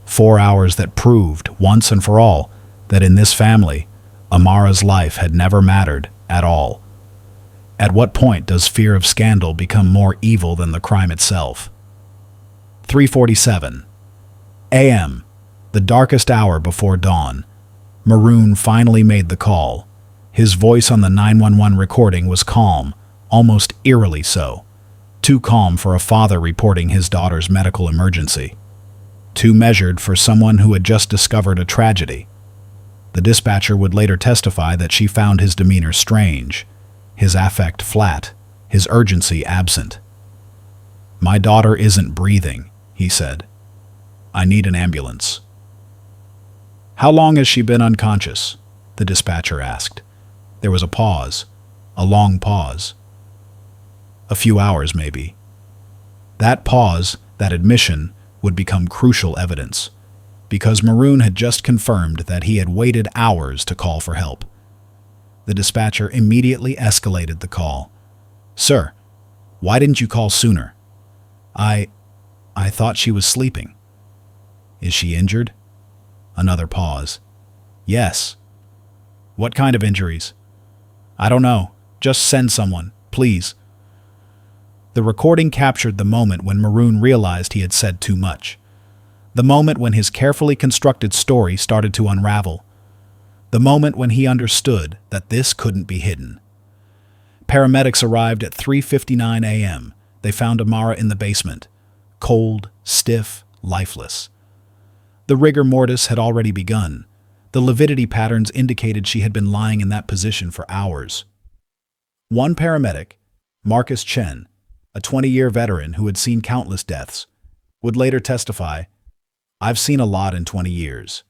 4 hours that proved, once and for all, that in this family, Amara's life had never mattered at all. At what point does fear of scandal become more evil than the crime itself? 3:47 a.m., the darkest hour before dawn. Maroon finally made the call. His voice on the 911 recording was calm, almost eerily so. Too calm for a father reporting his daughter's medical emergency. Too measured for someone who had just discovered a tragedy. The dispatcher would later testify that she found his demeanor strange, his affect flat, his urgency absent. "My daughter isn't breathing," he said. "I need an ambulance." "How long has she been unconscious?" the dispatcher asked. There was a pause, a long pause. "A few hours, maybe." That pause, that admission, would become crucial evidence, because Maroon had just confirmed that he had waited hours to call for help. The dispatcher immediately escalated the call. "Sir, why didn't you call sooner?" I thought she was sleeping." "Is she injured?" Another pause. "Yes." "What kind of injuries?" "I don't know. Just send someone, please." The recording captured the moment when Maroon realized he had said too much. The moment when his carefully constructed story started to unravel. The moment when he understood that this couldn't be hidden. Paramedics arrived at 3:59 a.m. They found Amara in the basement, cold, stiff, lifeless. The rigor mortis had already begun. The lividity patterns indicated she had been lying in that position for hours. One paramedic, Marcus Chen, a 20-year veteran who had seen countless deaths, would later testify, "I've seen a lot in 20 years.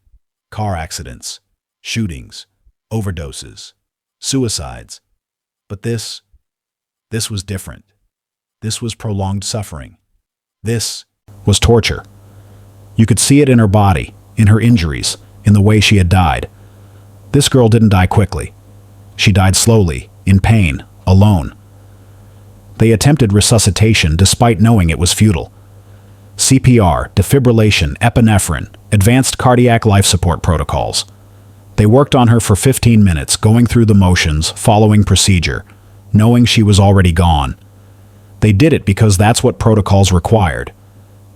Car accidents, shootings, overdoses, suicides. But this was different. This was prolonged suffering. This was torture. You could see it in her body, in her injuries, in the way she had died. This girl didn't die quickly. She died slowly, in pain, alone. They attempted resuscitation despite knowing it was futile. CPR, defibrillation, epinephrine, advanced cardiac life support protocols. They worked on her for 15 minutes, going through the motions, following procedure, knowing she was already gone. They did it because that's what protocols required.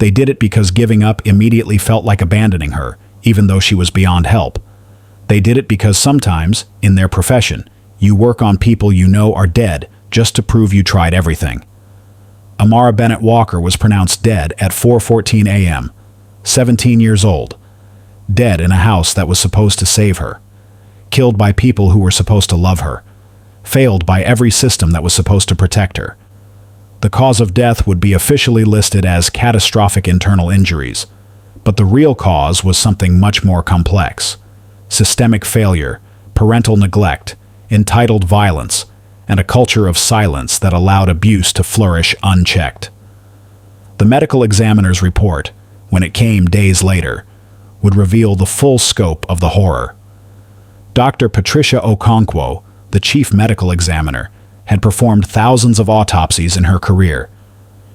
They did it because giving up immediately felt like abandoning her, even though she was beyond help. They did it because sometimes, in their profession, you work on people you know are dead just to prove you tried everything. Amara Bennett Walker was pronounced dead at 4:14 a.m., 17 years old, dead in a house that was supposed to save her, killed by people who were supposed to love her, failed by every system that was supposed to protect her. The cause of death would be officially listed as catastrophic internal injuries, but the real cause was something much more complex: systemic failure, parental neglect, entitled violence, and a culture of silence that allowed abuse to flourish unchecked. The medical examiner's report, when it came days later, would reveal the full scope of the horror. Dr. Patricia Okonkwo, the chief medical examiner, had performed thousands of autopsies in her career.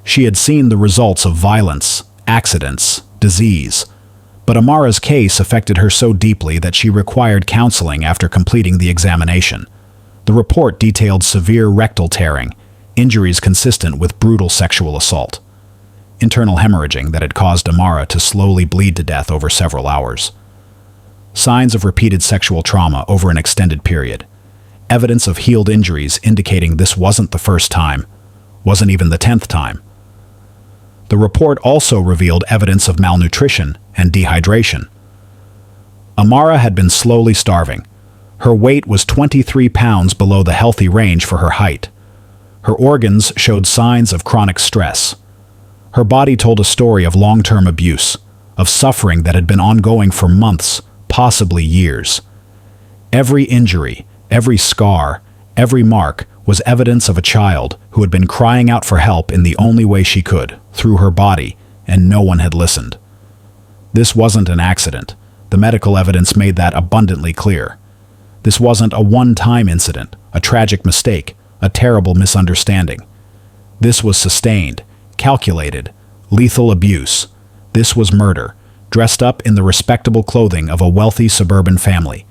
She had seen the results of violence, accidents, disease, but Amara's case affected her so deeply that she required counseling after completing the examination. The report detailed severe rectal tearing, injuries consistent with brutal sexual assault, internal hemorrhaging that had caused Amara to slowly bleed to death over several hours, signs of repeated sexual trauma over an extended period, evidence of healed injuries indicating this wasn't the first time, wasn't even the 10th time. The report also revealed evidence of malnutrition and dehydration. Amara had been slowly starving. Her weight was 23 pounds below the healthy range for her height. Her organs showed signs of chronic stress. Her body told a story of long-term abuse, of suffering that had been ongoing for months, possibly years. Every injury, every scar, every mark was evidence of a child who had been crying out for help in the only way she could, through her body, and no one had listened. This wasn't an accident. The medical evidence made that abundantly clear. This wasn't a one-time incident, a tragic mistake, a terrible misunderstanding. This was sustained, calculated, lethal abuse. This was murder, dressed up in the respectable clothing of a wealthy suburban family.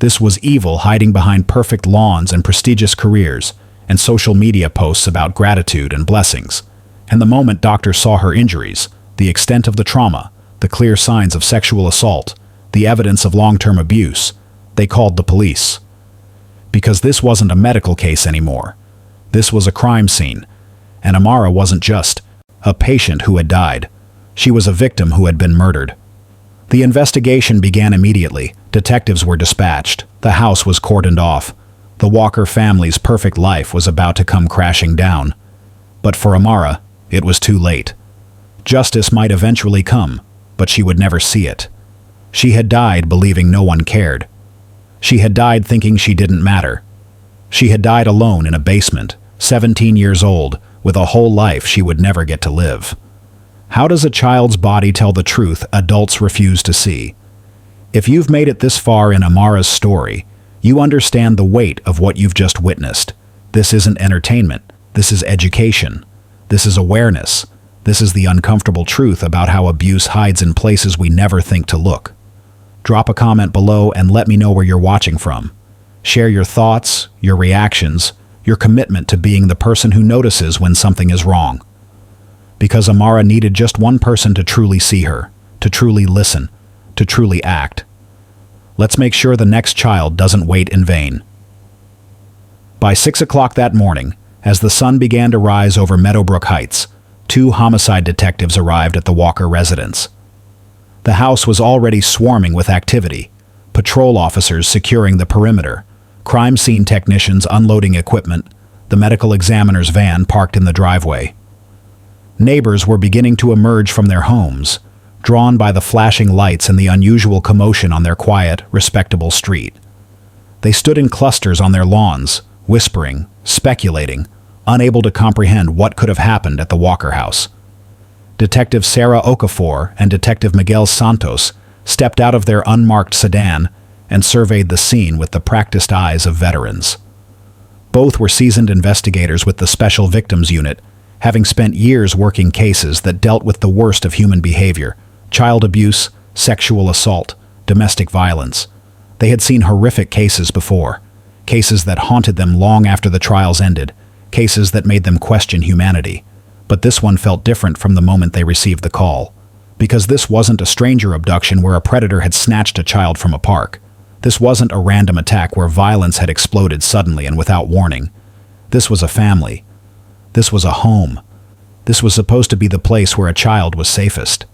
This was evil hiding behind perfect lawns and prestigious careers, and social media posts about gratitude and blessings. And the moment doctors saw her injuries, the extent of the trauma, the clear signs of sexual assault, the evidence of long-term abuse, they called the police. Because this wasn't a medical case anymore. This was a crime scene. And Amara wasn't just a patient who had died. She was a victim who had been murdered. The investigation began immediately. Detectives were dispatched. The house was cordoned off. The Walker family's perfect life was about to come crashing down. But for Amara, it was too late. Justice might eventually come, but she would never see it. She had died believing no one cared. She had died thinking she didn't matter. She had died alone in a basement, 17 years old, with a whole life she would never get to live. How does a child's body tell the truth adults refuse to see? If you've made it this far in Amara's story, you understand the weight of what you've just witnessed. This isn't entertainment. This is education. This is awareness. This is the uncomfortable truth about how abuse hides in places we never think to look. Drop a comment below and let me know where you're watching from. Share your thoughts, your reactions, your commitment to being the person who notices when something is wrong. Because Amara needed just one person to truly see her, to truly listen, to truly act. Let's make sure the next child doesn't wait in vain. By 6 o'clock that morning, as the sun began to rise over Meadowbrook Heights, 2 homicide detectives arrived at the Walker residence. The house was already swarming with activity, patrol officers securing the perimeter, crime scene technicians unloading equipment, the medical examiner's van parked in the driveway. Neighbors were beginning to emerge from their homes, drawn by the flashing lights and the unusual commotion on their quiet, respectable street. They stood in clusters on their lawns, whispering, speculating, unable to comprehend what could have happened at the Walker house. Detective Sarah Okafor and Detective Miguel Santos stepped out of their unmarked sedan and surveyed the scene with the practiced eyes of veterans. Both were seasoned investigators with the Special Victims Unit, having spent years working cases that dealt with the worst of human behavior: child abuse, sexual assault, domestic violence. They had seen horrific cases before, cases that haunted them long after the trials ended, cases that made them question humanity. But this one felt different from the moment they received the call. Because this wasn't a stranger abduction where a predator had snatched a child from a park. This wasn't a random attack where violence had exploded suddenly and without warning. This was a family. This was a home. This was supposed to be the place where a child was safest.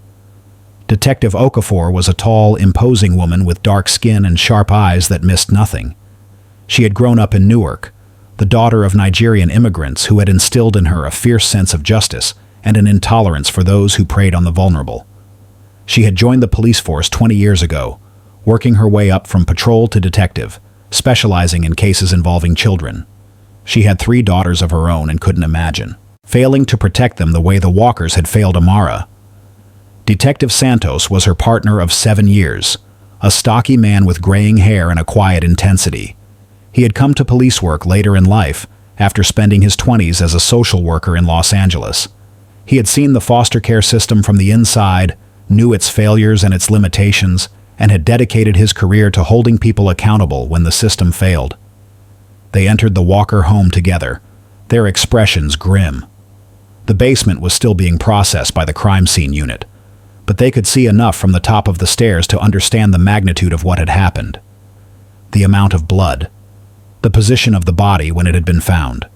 Detective Okafor was a tall, imposing woman with dark skin and sharp eyes that missed nothing. She had grown up in Newark, the daughter of Nigerian immigrants who had instilled in her a fierce sense of justice and an intolerance for those who preyed on the vulnerable. She had joined the police force 20 years ago, working her way up from patrol to detective, specializing in cases involving children. She had 3 daughters of her own and couldn't imagine failing to protect them the way the Walkers had failed Amara. Detective Santos was her partner of 7 years, a stocky man with graying hair and a quiet intensity. He had come to police work later in life, after spending his 20s as a social worker in Los Angeles. He had seen the foster care system from the inside, knew its failures and its limitations, and had dedicated his career to holding people accountable when the system failed. They entered the Walker home together, their expressions grim. The basement was still being processed by the crime scene unit, but they could see enough from the top of the stairs to understand the magnitude of what had happened. The amount of blood, the position of the body when it had been found,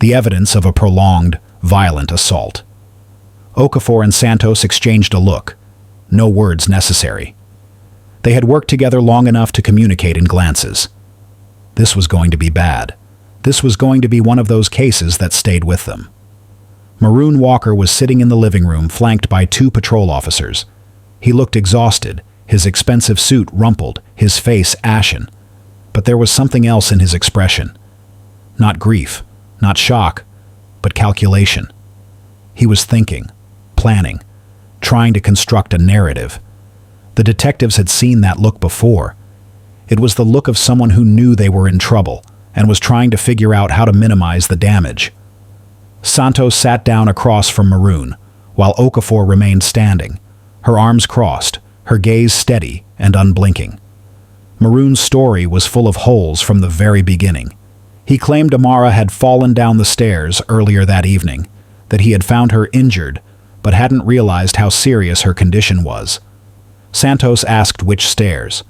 the evidence of a prolonged, violent assault. Okafor and Santos exchanged a look, no words necessary. They had worked together long enough to communicate in glances. This was going to be bad. This was going to be one of those cases that stayed with them. Maroon Walker was sitting in the living room flanked by 2 patrol officers. He looked exhausted, his expensive suit rumpled, his face ashen. But there was something else in his expression. Not grief, not shock, but calculation. He was thinking, planning, trying to construct a narrative. The detectives had seen that look before. It was the look of someone who knew they were in trouble and was trying to figure out how to minimize the damage. Santos sat down across from Maroon, while Okafor remained standing, her arms crossed, her gaze steady and unblinking. Maroon's story was full of holes from the very beginning. He claimed Amara had fallen down the stairs earlier that evening, that he had found her injured, but hadn't realized how serious her condition was. Santos asked which stairs.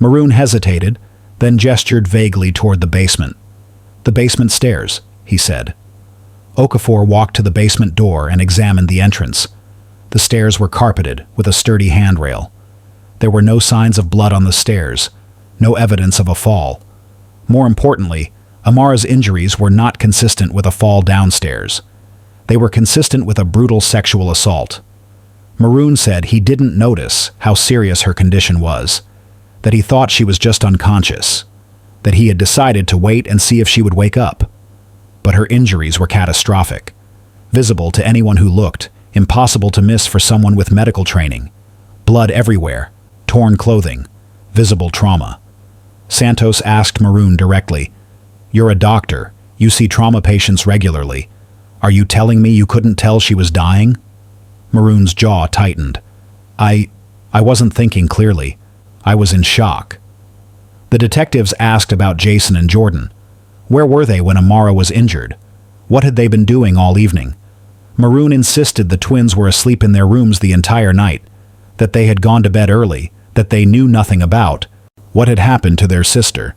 Maroon hesitated, then gestured vaguely toward the basement. "The basement stairs," he said. Okafor walked to the basement door and examined the entrance. The stairs were carpeted with a sturdy handrail. There were no signs of blood on the stairs, no evidence of a fall. More importantly, Amara's injuries were not consistent with a fall downstairs. They were consistent with a brutal sexual assault. Maroon said he didn't notice how serious her condition was, that he thought she was just unconscious, that he had decided to wait and see if she would wake up. But her injuries were catastrophic, visible to anyone who looked, impossible to miss for someone with medical training. Blood everywhere, torn clothing, visible trauma. Santos asked Maroon directly, "You're a doctor, you see trauma patients regularly. Are you telling me you couldn't tell she was dying?" Maroon's jaw tightened. I wasn't thinking clearly. I was in shock." The detectives asked about Jason and Jordan. Where were they when Amara was injured? What had they been doing all evening? Maroon insisted the twins were asleep in their rooms the entire night, that they had gone to bed early, that they knew nothing about what had happened to their sister.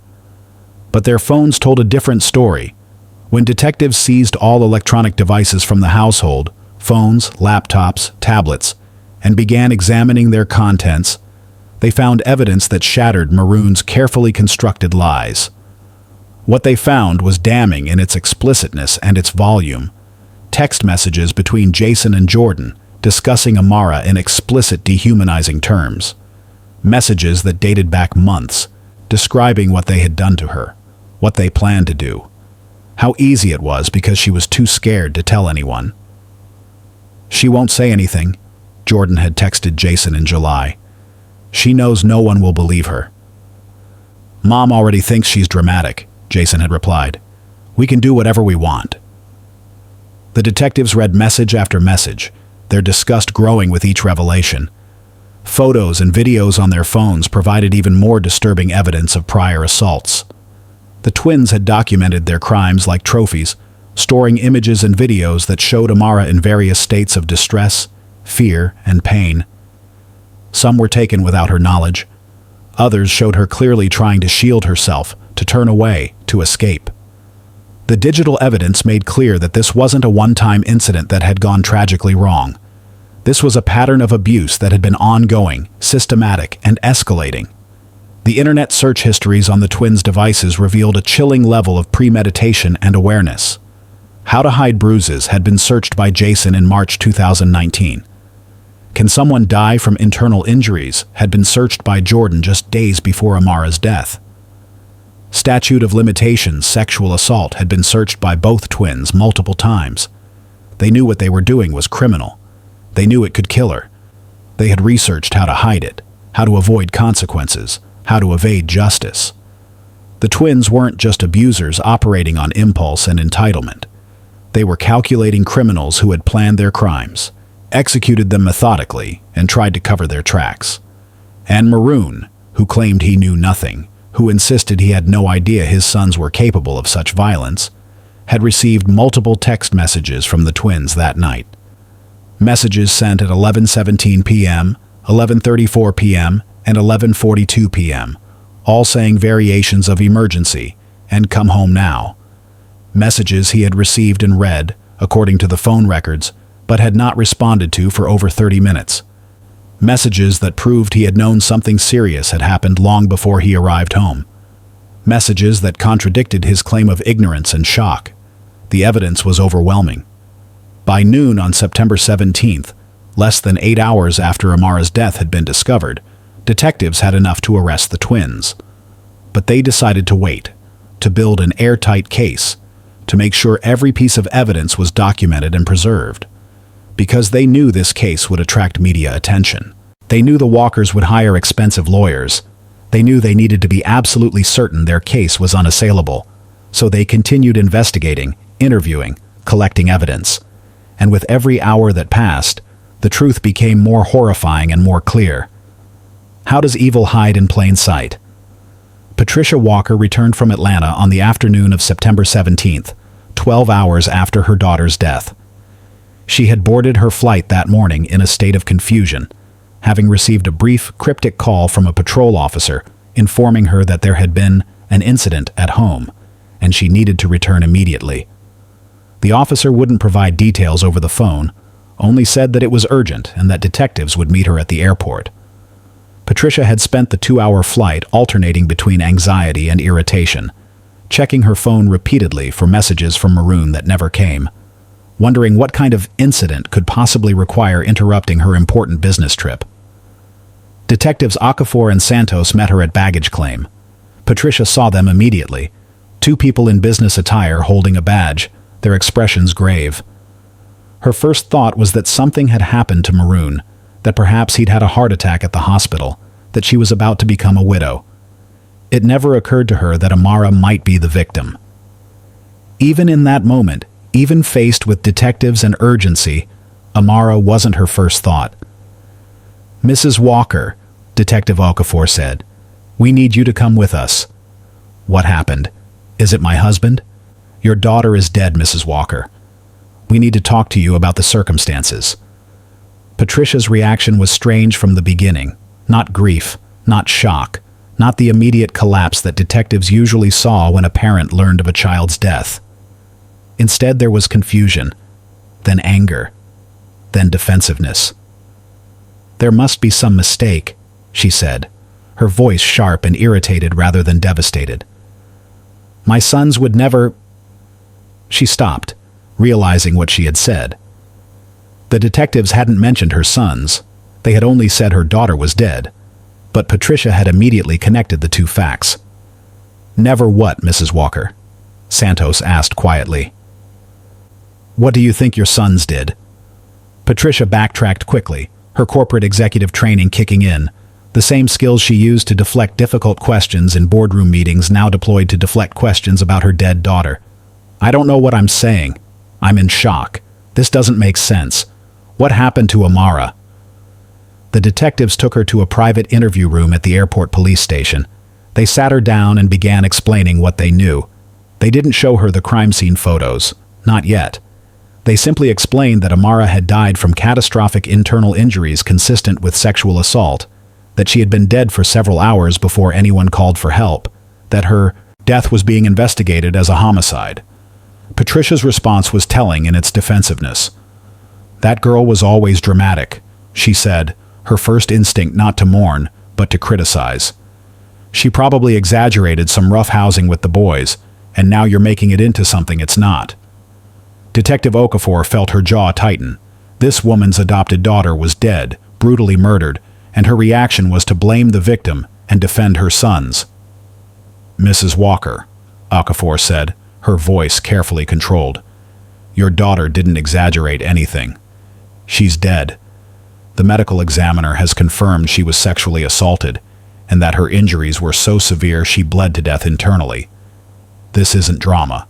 But their phones told a different story. When detectives seized all electronic devices from the household, phones, laptops, tablets, and began examining their contents, they found evidence that shattered Maroon's carefully constructed lies. What they found was damning in its explicitness and its volume. Text messages between Jason and Jordan discussing Amara in explicit, dehumanizing terms. Messages that dated back months, describing what they had done to her, what they planned to do. How easy it was because she was too scared to tell anyone. "She won't say anything," Jordan had texted Jason in July. "She knows no one will believe her." "Mom already thinks she's dramatic," Jason had replied. "We can do whatever we want." The detectives read message after message, their disgust growing with each revelation. Photos and videos on their phones provided even more disturbing evidence of prior assaults. The twins had documented their crimes like trophies, storing images and videos that showed Amara in various states of distress, fear, and pain. Some were taken without her knowledge. Others showed her clearly trying to shield herself, to turn away, to escape. The digital evidence made clear that this wasn't a one-time incident that had gone tragically wrong. This was a pattern of abuse that had been ongoing, systematic, and escalating. The internet search histories on the twins' devices revealed a chilling level of premeditation and awareness. How to Hide Bruises had been searched by Jason in March 2019. Can Someone Die from Internal Injuries had been searched by Jordan just days before Amara's death. Statute of Limitations Sexual Assault had been searched by both twins multiple times. They knew what they were doing was criminal. They knew it could kill her. They had researched how to hide it, how to avoid consequences, how to evade justice. The twins weren't just abusers operating on impulse and entitlement. They were calculating criminals who had planned their crimes, executed them methodically, and tried to cover their tracks. And Maroon, who claimed he knew nothing, who insisted he had no idea his sons were capable of such violence, had received multiple text messages from the twins that night. Messages sent at 11:17 p.m., 11:34 p.m., and 11:42 p.m., all saying variations of emergency and come home now. Messages he had received and read, according to the phone records, but had not responded to for over 30 minutes. Messages that proved he had known something serious had happened long before he arrived home. Messages that contradicted his claim of ignorance and shock. The evidence was overwhelming. By noon on September 17th, less than 8 hours after Amara's death had been discovered, detectives had enough to arrest the twins. But they decided to wait, to build an airtight case, to make sure every piece of evidence was documented and preserved. Because they knew this case would attract media attention. They knew the Walkers would hire expensive lawyers. They knew they needed to be absolutely certain their case was unassailable. So they continued investigating, interviewing, collecting evidence. And with every hour that passed, the truth became more horrifying and more clear. How does evil hide in plain sight? Patricia Walker returned from Atlanta on the afternoon of September 17th, 12 hours after her daughter's death. She had boarded her flight that morning in a state of confusion, having received a brief, cryptic call from a patrol officer informing her that there had been an incident at home, and she needed to return immediately. The officer wouldn't provide details over the phone, only said that it was urgent and that detectives would meet her at the airport. Patricia had spent the 2-hour flight alternating between anxiety and irritation, checking her phone repeatedly for messages from Maroon that never came, wondering what kind of incident could possibly require interrupting her important business trip. Detectives Okafor and Santos met her at baggage claim. Patricia saw them immediately, 2 people in business attire holding a badge, their expressions grave. Her first thought was that something had happened to Maroon, that perhaps he'd had a heart attack at the hospital, that she was about to become a widow. It never occurred to her that Amara might be the victim. Even in that moment, even faced with detectives and urgency, Amara wasn't her first thought. "Mrs. Walker," Detective Okafor said, "we need you to come with us." "What happened? Is it my husband?" "Your daughter is dead, Mrs. Walker. We need to talk to you about the circumstances." Patricia's reaction was strange from the beginning. Not grief, not shock, not the immediate collapse that detectives usually saw when a parent learned of a child's death. Instead, there was confusion, then anger, then defensiveness. "There must be some mistake," she said, her voice sharp and irritated rather than devastated. "My sons would never—" She stopped, realizing what she had said. The detectives hadn't mentioned her sons. They had only said her daughter was dead. But Patricia had immediately connected the two facts. "Never what, Mrs. Walker?" Santos asked quietly. "What do you think your sons did?" Patricia backtracked quickly, her corporate executive training kicking in, the same skills she used to deflect difficult questions in boardroom meetings now deployed to deflect questions about her dead daughter. "I don't know what I'm saying. I'm in shock. This doesn't make sense. What happened to Amara?" The detectives took her to a private interview room at the airport police station. They sat her down and began explaining what they knew. They didn't show her the crime scene photos. Not yet. They simply explained that Amara had died from catastrophic internal injuries consistent with sexual assault, that she had been dead for several hours before anyone called for help, that her death was being investigated as a homicide. Patricia's response was telling in its defensiveness. That girl was always dramatic, she said, her first instinct not to mourn, but to criticize. She probably exaggerated some roughhousing with the boys, and now you're making it into something it's not. Detective Okafor felt her jaw tighten. This woman's adopted daughter was dead, brutally murdered, and her reaction was to blame the victim and defend her sons. Mrs. Walker, Okafor said, her voice carefully controlled. Your daughter didn't exaggerate anything. She's dead. The medical examiner has confirmed she was sexually assaulted, and that her injuries were so severe she bled to death internally. This isn't drama.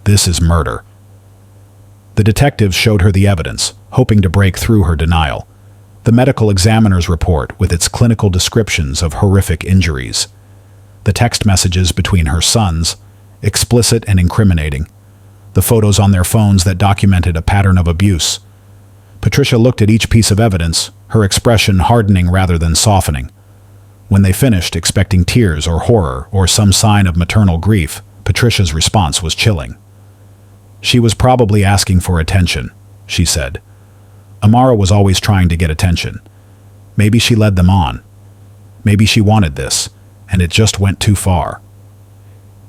This is murder. The detectives showed her the evidence, hoping to break through her denial. The medical examiner's report with its clinical descriptions of horrific injuries. The text messages between her sons, explicit and incriminating. The photos on their phones that documented a pattern of abuse. Patricia looked at each piece of evidence, her expression hardening rather than softening. When they finished, expecting tears or horror or some sign of maternal grief, Patricia's response was chilling. She was probably asking for attention, she said. Amara was always trying to get attention. Maybe she led them on. Maybe she wanted this, and it just went too far.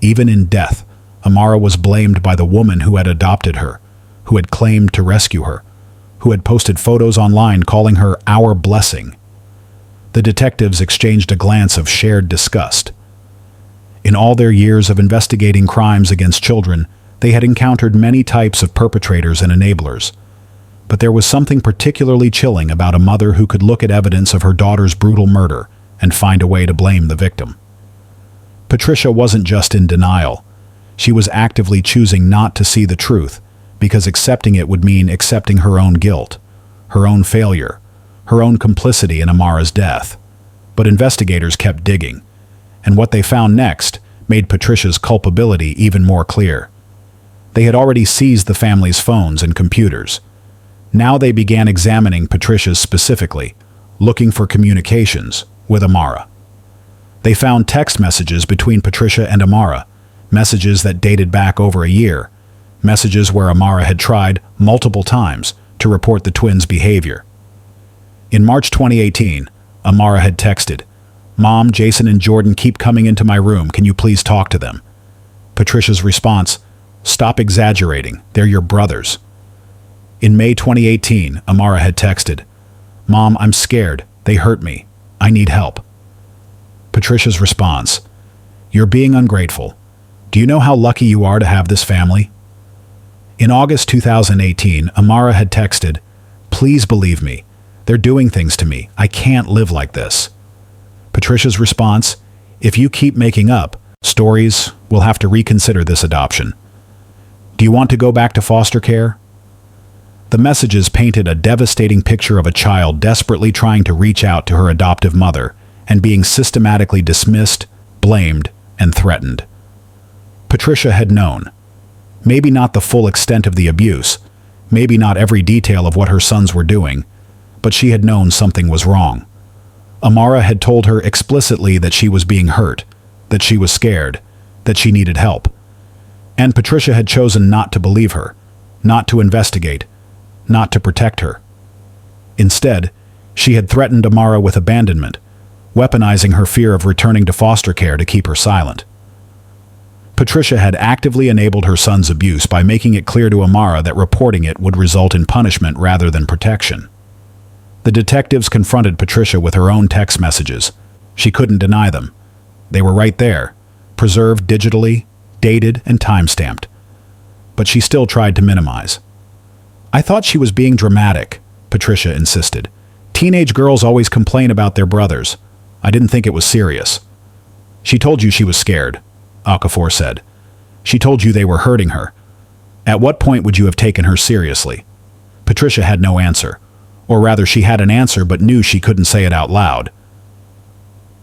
Even in death, Amara was blamed by the woman who had adopted her, who had claimed to rescue her, who had posted photos online calling her our blessing. The detectives exchanged a glance of shared disgust. In all their years of investigating crimes against children, they had encountered many types of perpetrators and enablers. But there was something particularly chilling about a mother who could look at evidence of her daughter's brutal murder and find a way to blame the victim. Patricia wasn't just in denial. She was actively choosing not to see the truth, because accepting it would mean accepting her own guilt, her own failure, her own complicity in Amara's death. But investigators kept digging, and what they found next made Patricia's culpability even more clear. They had already seized the family's phones and computers. Now they began examining Patricia's specifically, looking for communications with Amara. They found text messages between Patricia and Amara, messages that dated back over a year, messages where Amara had tried multiple times to report the twins' behavior. In March 2018, Amara had texted, "Mom, Jason and Jordan keep coming into my room. Can you please talk to them?" Patricia's response, "Stop exaggerating. They're your brothers." In May 2018, Amara had texted, "Mom, I'm scared. They hurt me. I need help." Patricia's response, "You're being ungrateful. Do you know how lucky you are to have this family?" In August 2018, Amara had texted, "Please believe me. They're doing things to me. I can't live like this." Patricia's response, "If you keep making up stories, we'll have to reconsider this adoption. Do you want to go back to foster care?" The messages painted a devastating picture of a child desperately trying to reach out to her adoptive mother and being systematically dismissed, blamed, and threatened. Patricia had known. Maybe not the full extent of the abuse, maybe not every detail of what her sons were doing, but she had known something was wrong. Amara had told her explicitly that she was being hurt, that she was scared, that she needed help. And Patricia had chosen not to believe her, not to investigate, not to protect her. Instead, she had threatened Amara with abandonment, weaponizing her fear of returning to foster care to keep her silent. Patricia had actively enabled her son's abuse by making it clear to Amara that reporting it would result in punishment rather than protection. The detectives confronted Patricia with her own text messages. She couldn't deny them. They were right there, preserved digitally, dated and time-stamped. But she still tried to minimize. "I thought she was being dramatic," Patricia insisted. "Teenage girls always complain about their brothers. I didn't think it was serious." "She told you she was scared," Okafor said. "She told you they were hurting her. At what point would you have taken her seriously?" Patricia had no answer. Or rather, she had an answer but knew she couldn't say it out loud.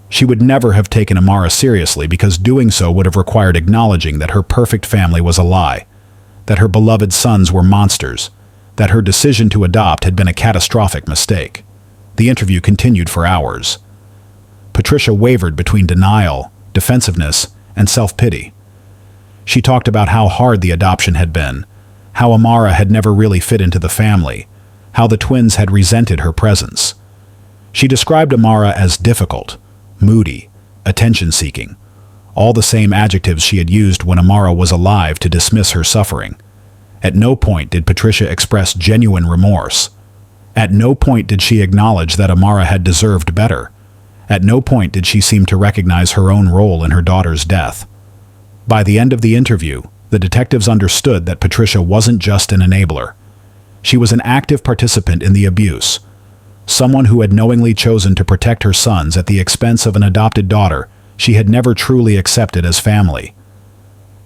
She would never have taken Amara seriously because doing so would have required acknowledging that her perfect family was a lie, that her beloved sons were monsters, that her decision to adopt had been a catastrophic mistake. The interview continued for hours. Patricia wavered between denial, defensiveness, and self-pity. She talked about how hard the adoption had been, how Amara had never really fit into the family, how the twins had resented her presence. She described Amara as difficult, moody, attention-seeking, all the same adjectives she had used when Amara was alive to dismiss her suffering. At no point did Patricia express genuine remorse. At no point did she acknowledge that Amara had deserved better. At no point did she seem to recognize her own role in her daughter's death. By the end of the interview, the detectives understood that Patricia wasn't just an enabler. She was an active participant in the abuse, someone who had knowingly chosen to protect her sons at the expense of an adopted daughter she had never truly accepted as family.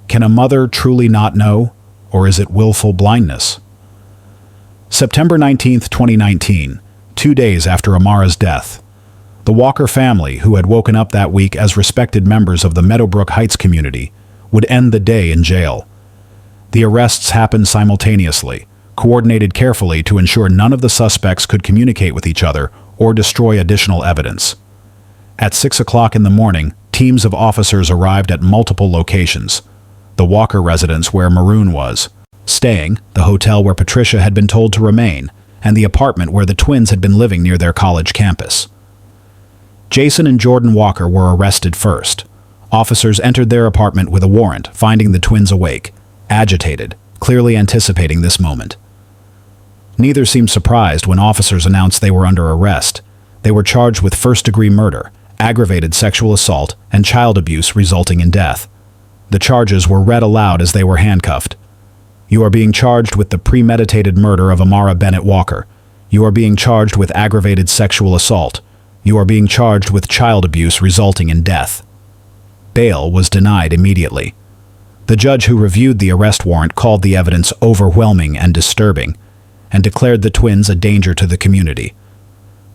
Can a mother truly not know, or is it willful blindness? September 19, 2019, 2 days after Amara's death, the Walker family, who had woken up that week as respected members of the Meadowbrook Heights community, would end the day in jail. The arrests happened simultaneously, coordinated carefully to ensure none of the suspects could communicate with each other or destroy additional evidence. At 6 o'clock in the morning, teams of officers arrived at multiple locations: the Walker residence where Maroon was staying, the hotel where Patricia had been told to remain, and the apartment where the twins had been living near their college campus. Jason and Jordan Walker were arrested first. Officers entered their apartment with a warrant, finding the twins awake, agitated, clearly anticipating this moment. Neither seemed surprised when officers announced they were under arrest. They were charged with first-degree murder, aggravated sexual assault, and child abuse resulting in death. The charges were read aloud as they were handcuffed. You are being charged with the premeditated murder of Amara Bennett Walker. You are being charged with aggravated sexual assault. You are being charged with child abuse resulting in death. Bail was denied immediately. The judge who reviewed the arrest warrant called the evidence overwhelming and disturbing, and declared the twins a danger to the community.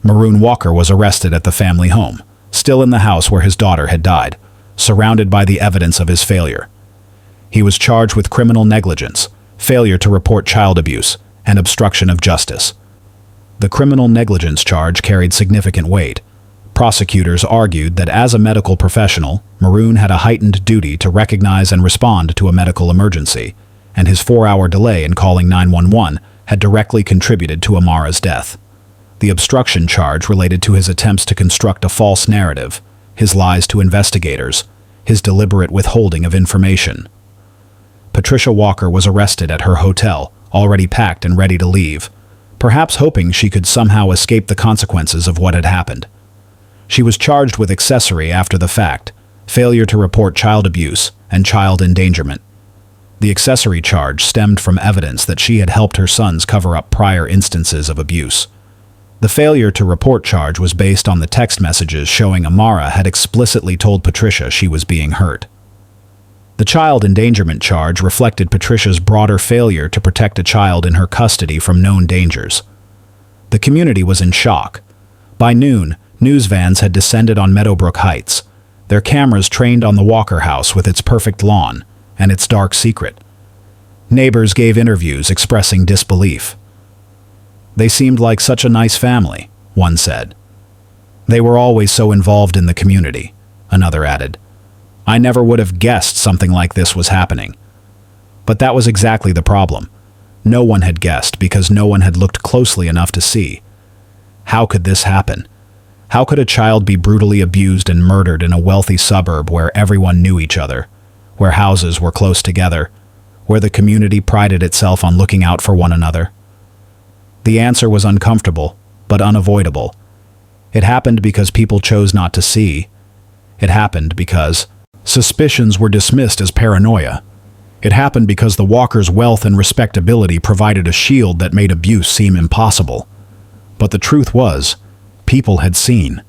Maroon Walker was arrested at the family home, still in the house where his daughter had died, surrounded by the evidence of his failure. He was charged with criminal negligence, failure to report child abuse, and obstruction of justice. The criminal negligence charge carried significant weight. Prosecutors argued that as a medical professional, Maroon had a heightened duty to recognize and respond to a medical emergency, and his 4-hour delay in calling 911 had directly contributed to Amara's death. The obstruction charge related to his attempts to construct a false narrative, his lies to investigators, his deliberate withholding of information. Patricia Walker was arrested at her hotel, already packed and ready to leave, perhaps hoping she could somehow escape the consequences of what had happened. She was charged with accessory after the fact, failure to report child abuse, and child endangerment. The accessory charge stemmed from evidence that she had helped her sons cover up prior instances of abuse. The failure to report charge was based on the text messages showing Amara had explicitly told Patricia she was being hurt. The child endangerment charge reflected Patricia's broader failure to protect a child in her custody from known dangers. The community was in shock. By noon, news vans had descended on Meadowbrook Heights, their cameras trained on the Walker house with its perfect lawn and its dark secret. Neighbors gave interviews expressing disbelief. "They seemed like such a nice family," one said. "They were always so involved in the community," another added. "I never would have guessed something like this was happening." But that was exactly the problem. No one had guessed because no one had looked closely enough to see. How could this happen? How could a child be brutally abused and murdered in a wealthy suburb where everyone knew each other, where houses were close together, where the community prided itself on looking out for one another? The answer was uncomfortable, but unavoidable. It happened because people chose not to see. It happened because suspicions were dismissed as paranoia. It happened because the Walkers' wealth and respectability provided a shield that made abuse seem impossible. But the truth was, people had seen.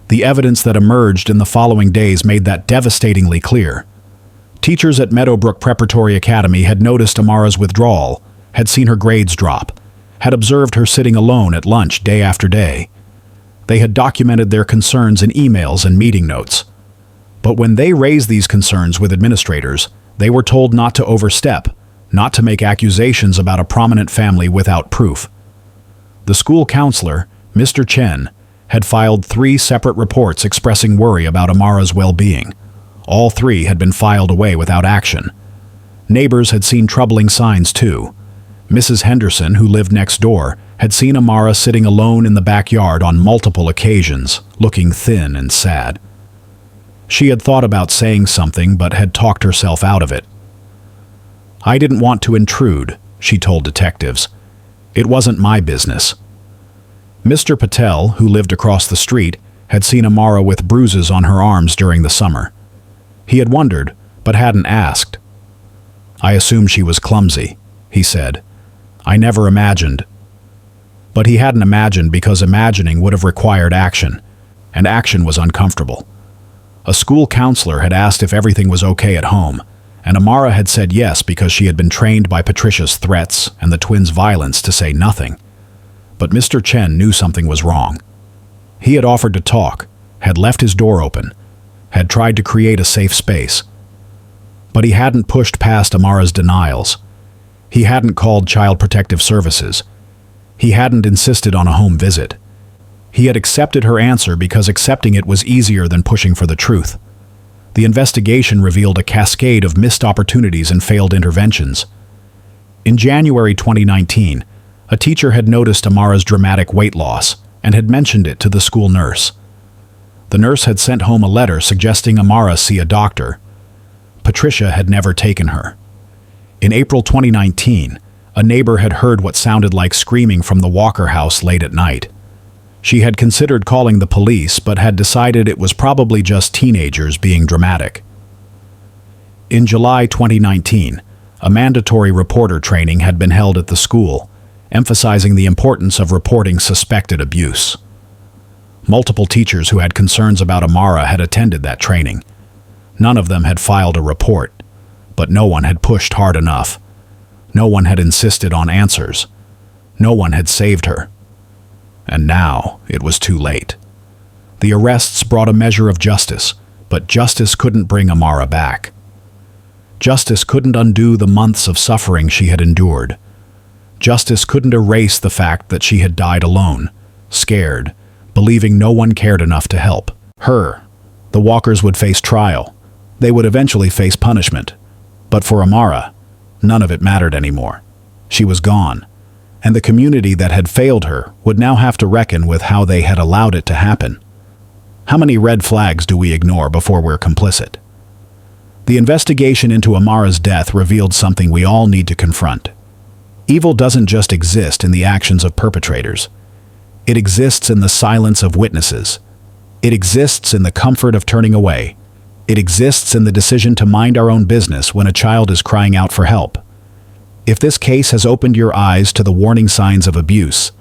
The evidence that emerged in the following days made that devastatingly clear. Teachers at Meadowbrook Preparatory Academy had noticed Amara's withdrawal, had seen her grades drop, had observed her sitting alone at lunch day after day. They had documented their concerns in emails and meeting notes. But when they raised these concerns with administrators, they were told not to overstep, not to make accusations about a prominent family without proof. The school counselor, Mr. Chen, had filed 3 separate reports expressing worry about Amara's well-being. All 3 had been filed away without action. Neighbors had seen troubling signs too. Mrs. Henderson, who lived next door, had seen Amara sitting alone in the backyard on multiple occasions, looking thin and sad. She had thought about saying something but had talked herself out of it. "I didn't want to intrude," she told detectives. "It wasn't my business." Mr. Patel, who lived across the street, had seen Amara with bruises on her arms during the summer. He had wondered, but hadn't asked. "I assumed she was clumsy," he said. "I never imagined." But he hadn't imagined because imagining would have required action, and action was uncomfortable. A school counselor had asked if everything was okay at home, and Amara had said yes because she had been trained by Patricia's threats and the twins' violence to say nothing. But Mr. Chen knew something was wrong. He had offered to talk, had left his door open, had tried to create a safe space. But he hadn't pushed past Amara's denials. He hadn't called Child Protective Services. He hadn't insisted on a home visit. He had accepted her answer because accepting it was easier than pushing for the truth. The investigation revealed a cascade of missed opportunities and failed interventions. In January 2019, a teacher had noticed Amara's dramatic weight loss and had mentioned it to the school nurse. The nurse had sent home a letter suggesting Amara see a doctor. Patricia had never taken her. In April 2019, a neighbor had heard what sounded like screaming from the Walker house late at night. She had considered calling the police but had decided it was probably just teenagers being dramatic. In July 2019, a mandatory reporter training had been held at the school, emphasizing the importance of reporting suspected abuse. Multiple teachers who had concerns about Amara had attended that training. None of them had filed a report, but no one had pushed hard enough. No one had insisted on answers. No one had saved her. And now it was too late. The arrests brought a measure of justice, but justice couldn't bring Amara back. Justice couldn't undo the months of suffering she had endured. Justice couldn't erase the fact that she had died alone, scared, believing no one cared enough to help her. The Walkers would face trial. They would eventually face punishment. But for Amara, none of it mattered anymore. She was gone, and the community that had failed her would now have to reckon with how they had allowed it to happen. How many red flags do we ignore before we're complicit? The investigation into Amara's death revealed something we all need to confront. Evil doesn't just exist in the actions of perpetrators. It exists in the silence of witnesses. It exists in the comfort of turning away. It exists in the decision to mind our own business when a child is crying out for help. If this case has opened your eyes to the warning signs of abuse,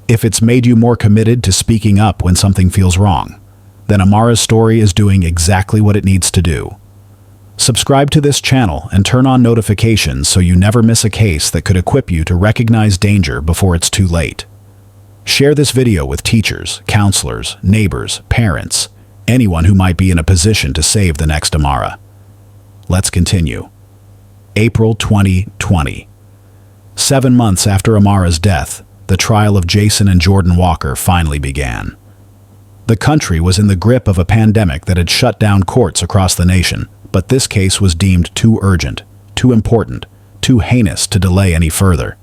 if it's made you more committed to speaking up when something feels wrong, then Amara's story is doing exactly what it needs to do. Subscribe to this channel and turn on notifications so you never miss a case that could equip you to recognize danger before it's too late. Share this video with teachers, counselors, neighbors, parents, anyone who might be in a position to save the next Amara. Let's continue. April 2020. 7 months after Amara's death, the trial of Jason and Jordan Walker finally began. The country was in the grip of a pandemic that had shut down courts across the nation, but this case was deemed too urgent, too important, too heinous to delay any further.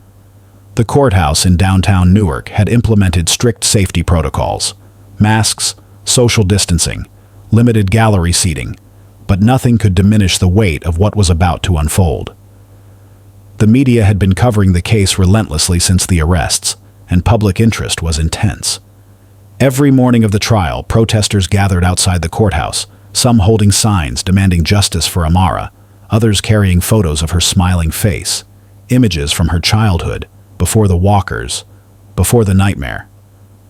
The courthouse in downtown Newark had implemented strict safety protocols, masks, social distancing, limited gallery seating, but nothing could diminish the weight of what was about to unfold. The media had been covering the case relentlessly since the arrests, and public interest was intense. Every morning of the trial, protesters gathered outside the courthouse, some holding signs demanding justice for Amara, others carrying photos of her smiling face, images from her childhood, before the Walkers, before the nightmare.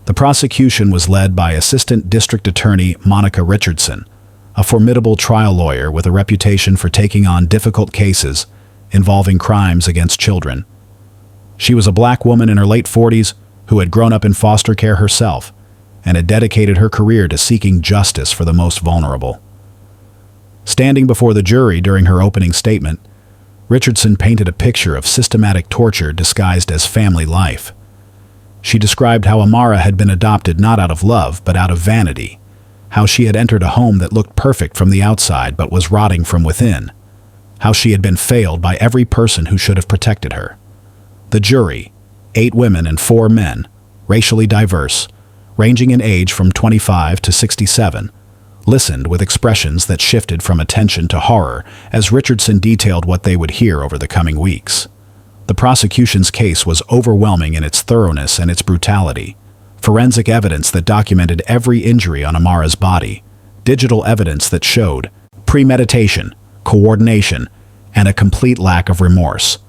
The prosecution was led by Assistant District Attorney Monica Richardson, a formidable trial lawyer with a reputation for taking on difficult cases involving crimes against children. She was a black woman in her late 40s who had grown up in foster care herself and had dedicated her career to seeking justice for the most vulnerable. Standing before the jury during her opening statement, Richardson painted a picture of systematic torture disguised as family life. She described how Amara had been adopted not out of love but out of vanity, how she had entered a home that looked perfect from the outside but was rotting from within, how she had been failed by every person who should have protected her. The jury, 8 women and 4 men, racially diverse, ranging in age from 25 to 67, listened with expressions that shifted from attention to horror as Richardson detailed what they would hear over the coming weeks. The prosecution's case was overwhelming in its thoroughness and its brutality. Forensic evidence that documented every injury on Amara's body, digital evidence that showed premeditation, coordination, and a complete lack of remorse.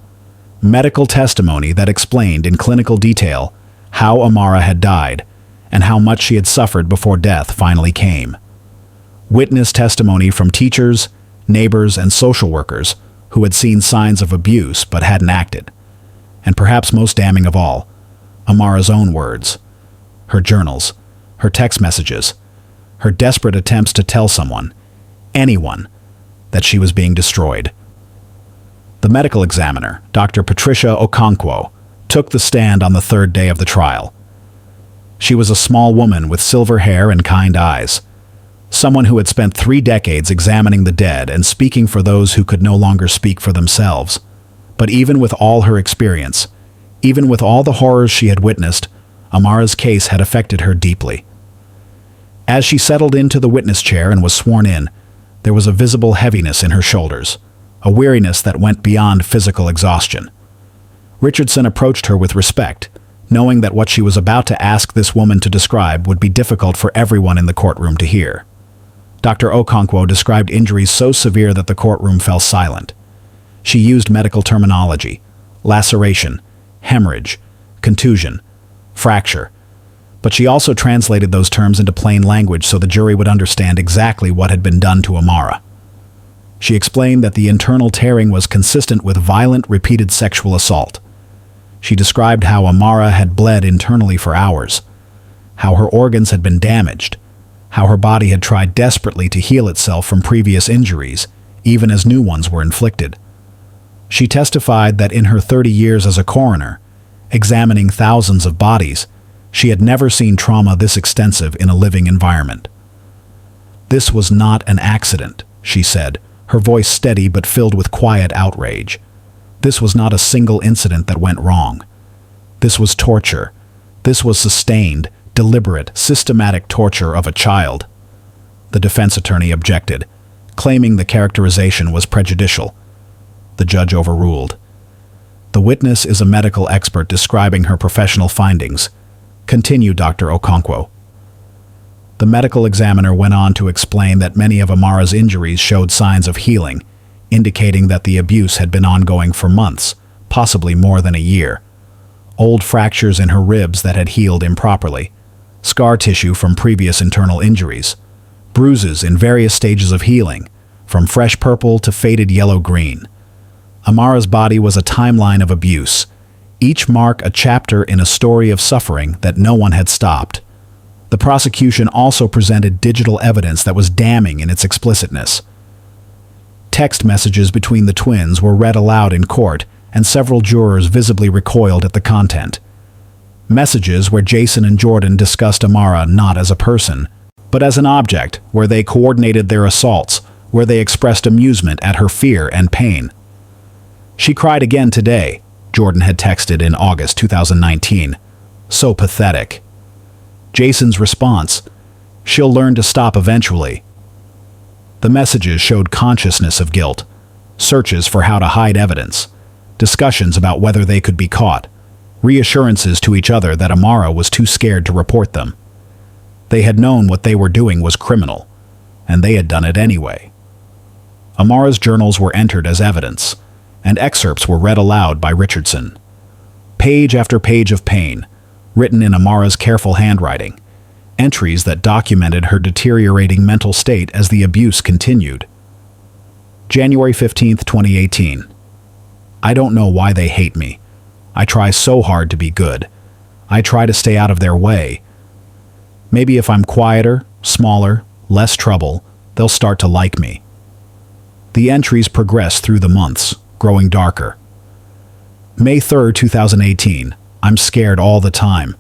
Medical testimony that explained in clinical detail how Amara had died and how much she had suffered before death finally came. Witness testimony from teachers, neighbors, and social workers who had seen signs of abuse but hadn't acted. And perhaps most damning of all, Amara's own words, her journals, her text messages, her desperate attempts to tell someone, anyone, that she was being destroyed. The medical examiner, Dr. Patricia Okonkwo, took the stand on the 3rd day of the trial. She was a small woman with silver hair and kind eyes, someone who had spent 3 decades examining the dead and speaking for those who could no longer speak for themselves. But even with all her experience, even with all the horrors she had witnessed, Amara's case had affected her deeply. As she settled into the witness chair and was sworn in, there was a visible heaviness in her shoulders, a weariness that went beyond physical exhaustion. Richardson approached her with respect, knowing that what she was about to ask this woman to describe would be difficult for everyone in the courtroom to hear. Dr. Okonkwo described injuries so severe that the courtroom fell silent. She used medical terminology: laceration, hemorrhage, contusion, fracture. But she also translated those terms into plain language so the jury would understand exactly what had been done to Amara. She explained that the internal tearing was consistent with violent, repeated sexual assault. She described how Amara had bled internally for hours, how her organs had been damaged, how her body had tried desperately to heal itself from previous injuries, even as new ones were inflicted. She testified that in her 30 years as a coroner, examining thousands of bodies, she had never seen trauma this extensive in a living environment. "This was not an accident," she said, her voice steady but filled with quiet outrage. "This was not a single incident that went wrong. This was torture. This was sustained, deliberate, systematic torture of a child." The defense attorney objected, claiming the characterization was prejudicial. The judge overruled. "The witness is a medical expert describing her professional findings," continued Dr. Okonkwo. The medical examiner went on to explain that many of Amara's injuries showed signs of healing, indicating that the abuse had been ongoing for months, possibly more than a year. Old fractures in her ribs that had healed improperly, scar tissue from previous internal injuries, bruises in various stages of healing, from fresh purple to faded yellow-green. Amara's body was a timeline of abuse, each mark a chapter in a story of suffering that no one had stopped. The prosecution also presented digital evidence that was damning in its explicitness. Text messages between the twins were read aloud in court, and several jurors visibly recoiled at the content. Messages where Jason and Jordan discussed Amara not as a person, but as an object, where they coordinated their assaults, where they expressed amusement at her fear and pain. "She cried again today," Jordan had texted in August 2019. "So pathetic." Jason's response: "She'll learn to stop eventually." The messages showed consciousness of guilt, searches for how to hide evidence, discussions about whether they could be caught, reassurances to each other that Amara was too scared to report them. They had known what they were doing was criminal, and they had done it anyway. Amara's journals were entered as evidence, and excerpts were read aloud by Richardson. Page after page of pain, written in Amara's careful handwriting, entries that documented her deteriorating mental state as the abuse continued. January 15, 2018. "I don't know why they hate me. I try so hard to be good. I try to stay out of their way. Maybe if I'm quieter, smaller, less trouble, they'll start to like me." The entries progressed through the months, growing darker. May 3rd, 2018. I'm scared all the time.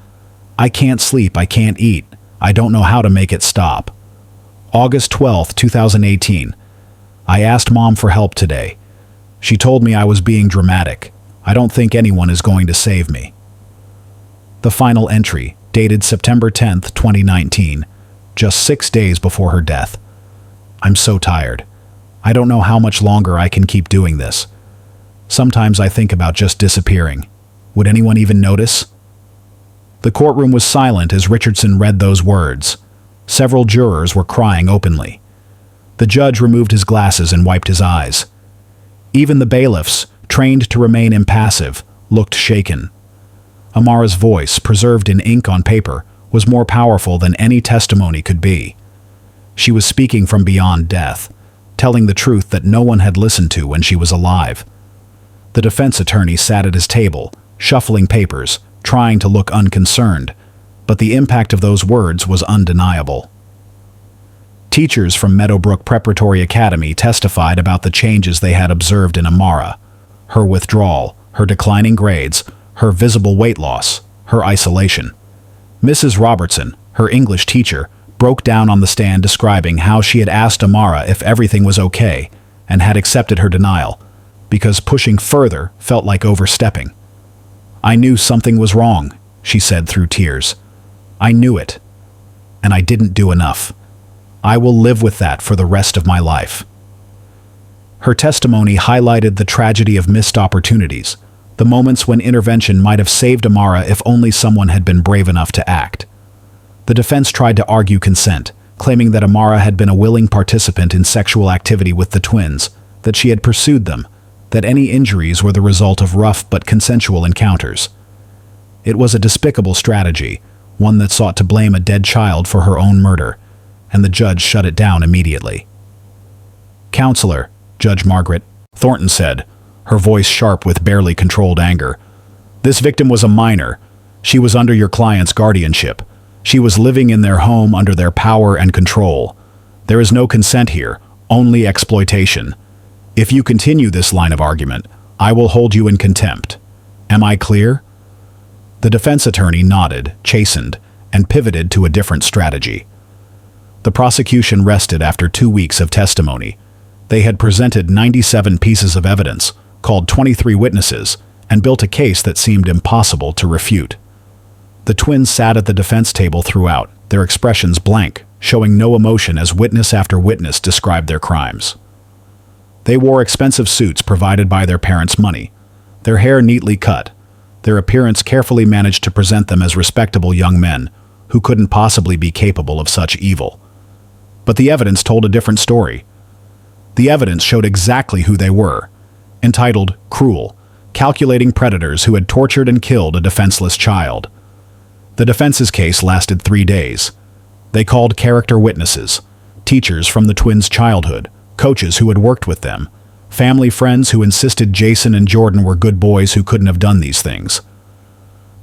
I can't sleep, I can't eat. I don't know how to make it stop. August 12th, 2018. I asked Mom for help today. She told me I was being dramatic. I don't think anyone is going to save me. The final entry, dated September 10th, 2019, just 6 days before her death. I'm so tired. I don't know how much longer I can keep doing this. Sometimes I think about just disappearing. Would anyone even notice? The courtroom was silent as Richardson read those words. Several jurors were crying openly. The judge removed his glasses and wiped his eyes. Even the bailiffs, trained to remain impassive, looked shaken. Amara's voice, preserved in ink on paper, was more powerful than any testimony could be. She was speaking from beyond death, telling the truth that no one had listened to when she was alive. The defense attorney sat at his table, shuffling papers, trying to look unconcerned, but the impact of those words was undeniable. Teachers from Meadowbrook Preparatory Academy testified about the changes they had observed in Amara: her withdrawal, her declining grades, her visible weight loss, her isolation. Mrs. Robertson, her English teacher, broke down on the stand describing how she had asked Amara if everything was okay and had accepted her denial, because pushing further felt like overstepping. I knew something was wrong, she said through tears. I knew it, and I didn't do enough. I will live with that for the rest of my life. Her testimony highlighted the tragedy of missed opportunities, the moments when intervention might have saved Amara if only someone had been brave enough to act. The defense tried to argue consent, claiming that Amara had been a willing participant in sexual activity with the twins, that she had pursued them, that any injuries were the result of rough but consensual encounters. It was a despicable strategy, one that sought to blame a dead child for her own murder, and the judge shut it down immediately. "Counselor," Judge Margaret Thornton said, her voice sharp with barely controlled anger, "this victim was a minor. She was under your client's guardianship. She was living in their home under their power and control. There is no consent here, only exploitation. If you continue this line of argument, I will hold you in contempt. Am I clear?" The defense attorney nodded, chastened, and pivoted to a different strategy. The prosecution rested after 2 weeks of testimony. They had presented 97 pieces of evidence, called 23 witnesses, and built a case that seemed impossible to refute. The twins sat at the defense table throughout, their expressions blank, showing no emotion as witness after witness described their crimes. They wore expensive suits provided by their parents' money, their hair neatly cut, their appearance carefully managed to present them as respectable young men who couldn't possibly be capable of such evil. But the evidence told a different story. The evidence showed exactly who they were, entitled cruel, calculating predators who had tortured and killed a defenseless child. The defense's case lasted 3 days. They called character witnesses, teachers from the twins' childhood, coaches who had worked with them, family friends who insisted Jason and Jordan were good boys who couldn't have done these things.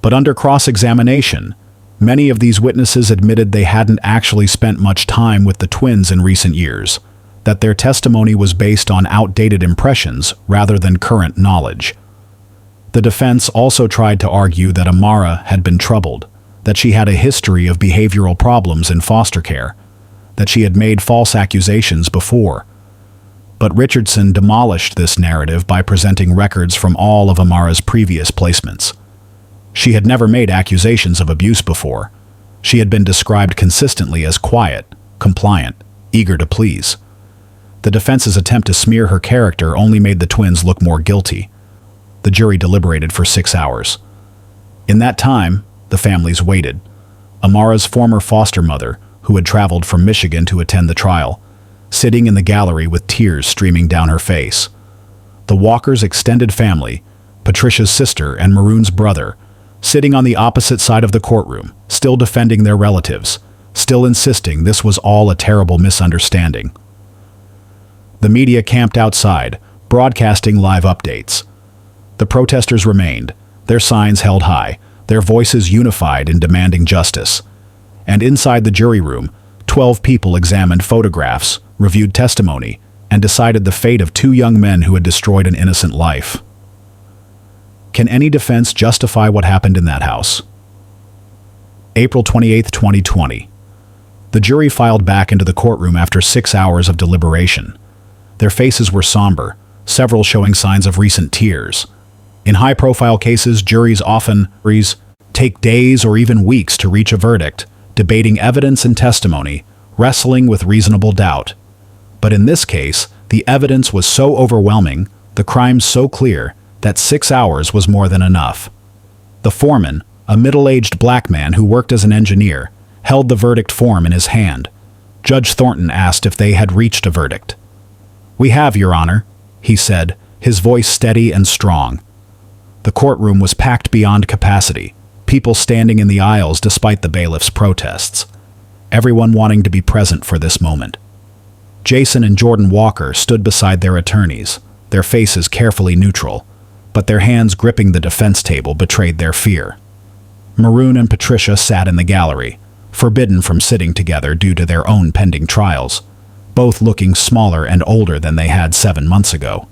But under cross-examination, many of these witnesses admitted they hadn't actually spent much time with the twins in recent years, that their testimony was based on outdated impressions rather than current knowledge. The defense also tried to argue that Amara had been troubled, that she had a history of behavioral problems in foster care, that she had made false accusations before. But Richardson demolished this narrative by presenting records from all of Amara's previous placements. She had never made accusations of abuse before. She had been described consistently as quiet, compliant, eager to please. The defense's attempt to smear her character only made the twins look more guilty. The jury deliberated for 6 hours. In that time, the families waited. Amara's former foster mother, who had traveled from Michigan to attend the trial, sitting in the gallery with tears streaming down her face. The Walkers' extended family, Patricia's sister and Maroon's brother, sitting on the opposite side of the courtroom, still defending their relatives, still insisting this was all a terrible misunderstanding. The media camped outside, broadcasting live updates. The protesters remained, their signs held high, their voices unified in demanding justice. And inside the jury room, 12 people examined photographs, reviewed testimony, and decided the fate of two young men who had destroyed an innocent life. Can any defense justify what happened in that house? April 28, 2020. The jury filed back into the courtroom after 6 hours of deliberation. Their faces were somber, several showing signs of recent tears. In high-profile cases, juries often take days or even weeks to reach a verdict, debating evidence and testimony, wrestling with reasonable doubt. But in this case, the evidence was so overwhelming, the crime so clear, that 6 hours was more than enough. The foreman, a middle-aged black man who worked as an engineer, held the verdict form in his hand. Judge Thornton asked if they had reached a verdict. "We have, Your Honor," he said, his voice steady and strong. The courtroom was packed beyond capacity, people standing in the aisles despite the bailiff's protests. Everyone wanting to be present for this moment. Jason and Jordan Walker stood beside their attorneys, their faces carefully neutral, but their hands gripping the defense table betrayed their fear. Maroon and Patricia sat in the gallery, forbidden from sitting together due to their own pending trials, both looking smaller and older than they had 7 months ago.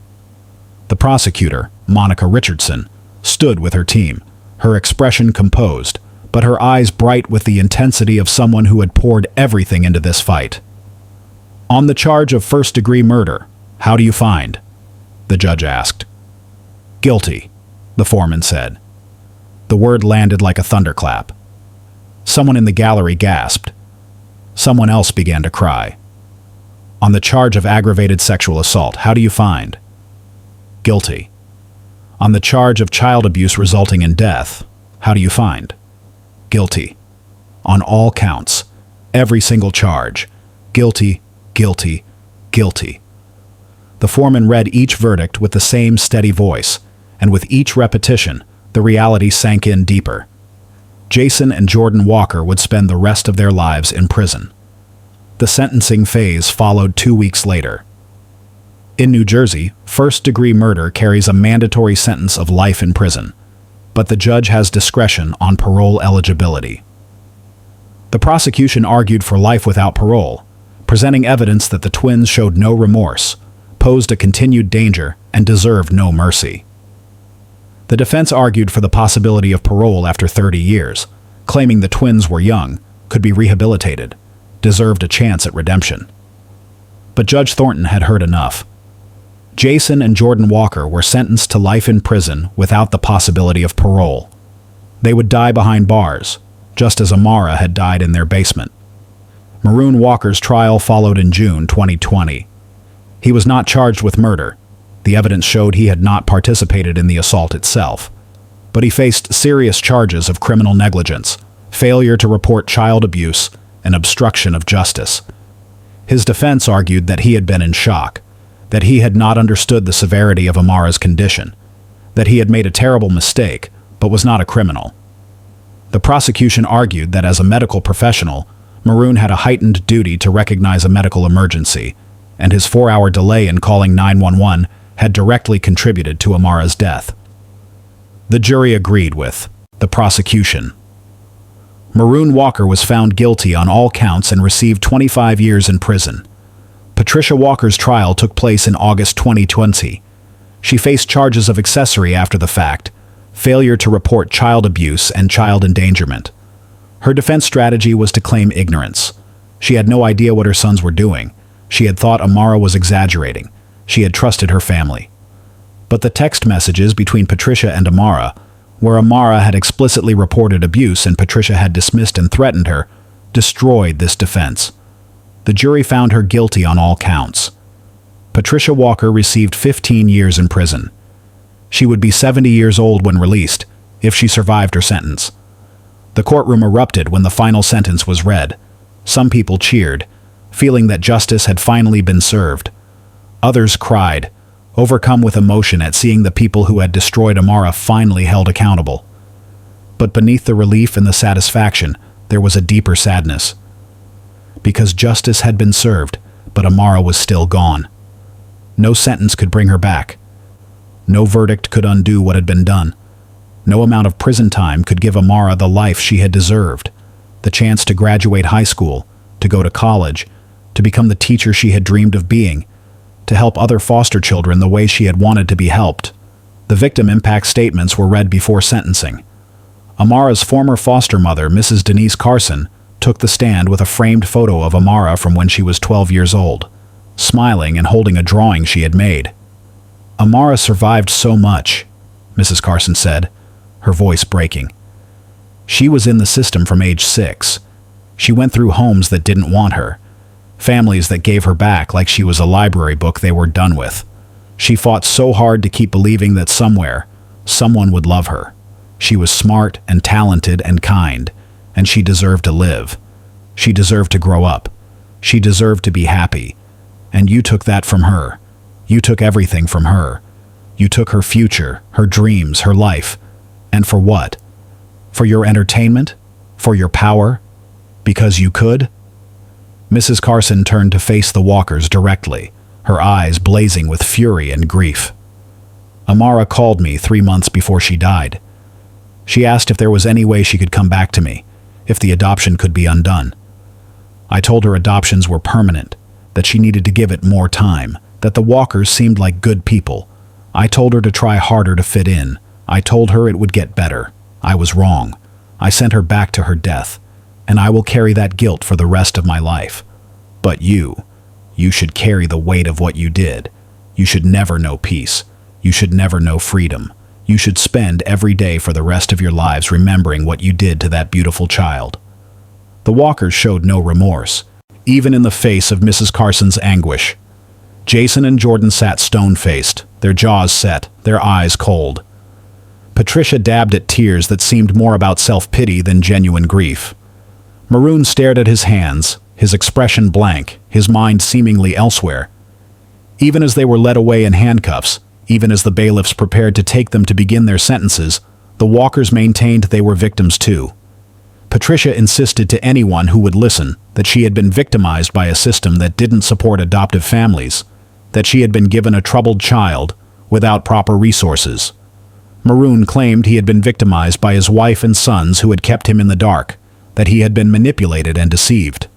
The prosecutor, Monica Richardson, stood with her team, her expression composed, but her eyes bright with the intensity of someone who had poured everything into this fight. "On the charge of first-degree murder, how do you find?" the judge asked. "Guilty," the foreman said. The word landed like a thunderclap. Someone in the gallery gasped. Someone else began to cry. "On the charge of aggravated sexual assault, how do you find?" "Guilty." "On the charge of child abuse resulting in death, how do you find?" "Guilty." On all counts, every single charge, guilty, guilty, guilty. The foreman read each verdict with the same steady voice, and with each repetition, the reality sank in deeper. Jason and Jordan Walker would spend the rest of their lives in prison. The sentencing phase followed 2 weeks later. In New Jersey, first-degree murder carries a mandatory sentence of life in prison, but the judge has discretion on parole eligibility. The prosecution argued for life without parole, presenting evidence that the twins showed no remorse, posed a continued danger, and deserved no mercy. The defense argued for the possibility of parole after 30 years, claiming the twins were young, could be rehabilitated, deserved a chance at redemption. But Judge Thornton had heard enough. Jason and Jordan Walker were sentenced to life in prison without the possibility of parole. They would die behind bars, just as Amara had died in their basement. Maroon Walker's trial followed in June 2020. He was not charged with murder. The evidence showed he had not participated in the assault itself. But he faced serious charges of criminal negligence, failure to report child abuse, and obstruction of justice. His defense argued that he had been in shock, that he had not understood the severity of Amara's condition, that he had made a terrible mistake, but was not a criminal. The prosecution argued that as a medical professional, Maroon had a heightened duty to recognize a medical emergency, and his 4-hour delay in calling 911 had directly contributed to Amara's death. The jury agreed with the prosecution. Maroon Walker was found guilty on all counts and received 25 years in prison. Patricia Walker's trial took place in August 2020. She faced charges of accessory after the fact, failure to report child abuse, and child endangerment. Her defense strategy was to claim ignorance. She had no idea what her sons were doing. She had thought Amara was exaggerating. She had trusted her family. But the text messages between Patricia and Amara, where Amara had explicitly reported abuse and Patricia had dismissed and threatened her, destroyed this defense. The jury found her guilty on all counts. Patricia Walker received 15 years in prison. She would be 70 years old when released, if she survived her sentence. The courtroom erupted when the final sentence was read. Some people cheered, feeling that justice had finally been served. Others cried, overcome with emotion at seeing the people who had destroyed Amara finally held accountable. But beneath the relief and the satisfaction, there was a deeper sadness. Because justice had been served, but Amara was still gone. No sentence could bring her back. No verdict could undo what had been done. No amount of prison time could give Amara the life she had deserved, the chance to graduate high school, to go to college, to become the teacher she had dreamed of being, to help other foster children the way she had wanted to be helped. The victim impact statements were read before sentencing. Amara's former foster mother, Mrs. Denise Carson, took the stand with a framed photo of Amara from when she was 12 years old, smiling and holding a drawing she had made. "Amara survived so much," Mrs. Carson said, her voice breaking. "She was in the system from age 6. She went through homes that didn't want her, families that gave her back like she was a library book they were done with. She fought so hard to keep believing that somewhere, someone would love her. She was smart and talented and kind, and she deserved to live. She deserved to grow up. She deserved to be happy. And you took that from her. You took everything from her. You took her future, her dreams, her life. And for what? For your entertainment? For your power? Because you could?" Mrs. Carson turned to face the Walkers directly, her eyes blazing with fury and grief. "Amara called me 3 months before she died. She asked if there was any way she could come back to me, if the adoption could be undone. I told her adoptions were permanent, that she needed to give it more time, that the Walkers seemed like good people. I told her to try harder to fit in. I told her it would get better. I was wrong. I sent her back to her death, and I will carry that guilt for the rest of my life. But you should carry the weight of what you did. You should never know peace. You should never know freedom. You should spend every day for the rest of your lives remembering what you did to that beautiful child." The Walkers showed no remorse, even in the face of Mrs. Carson's anguish. Jason and Jordan sat stone-faced, their jaws set, their eyes cold. Patricia dabbed at tears that seemed more about self-pity than genuine grief. Maroon stared at his hands, his expression blank, his mind seemingly elsewhere. Even as they were led away in handcuffs, even as the bailiffs prepared to take them to begin their sentences, the Walkers maintained they were victims too. Patricia insisted to anyone who would listen that she had been victimized by a system that didn't support adoptive families, that she had been given a troubled child without proper resources. Maroon claimed he had been victimized by his wife and sons who had kept him in the dark, that he had been manipulated and deceived.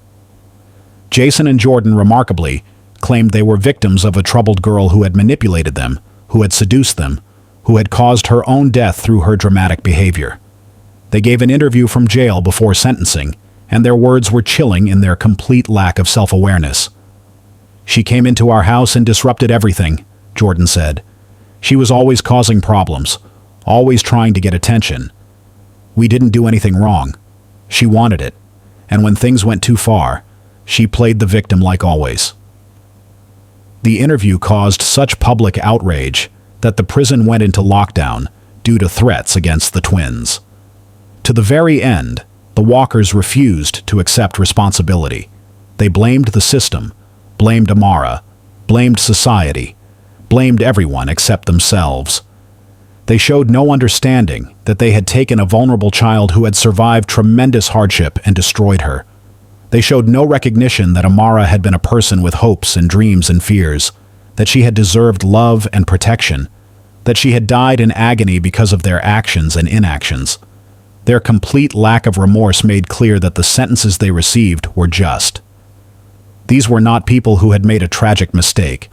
Jason and Jordan, remarkably, claimed they were victims of a troubled girl who had manipulated them, who had seduced them, who had caused her own death through her dramatic behavior. They gave an interview from jail before sentencing, and their words were chilling in their complete lack of self-awareness. "She came into our house and disrupted everything," Jordan said. "She was always causing problems, always trying to get attention. We didn't do anything wrong. She wanted it, and when things went too far, she played the victim like always." The interview caused such public outrage that the prison went into lockdown due to threats against the twins. To the very end, the Walkers refused to accept responsibility. They blamed the system, blamed Amara, blamed society, blamed everyone except themselves. They showed no understanding that they had taken a vulnerable child who had survived tremendous hardship and destroyed her. They showed no recognition that Amara had been a person with hopes and dreams and fears, that she had deserved love and protection, that she had died in agony because of their actions and inactions. Their complete lack of remorse made clear that the sentences they received were just. These were not people who had made a tragic mistake.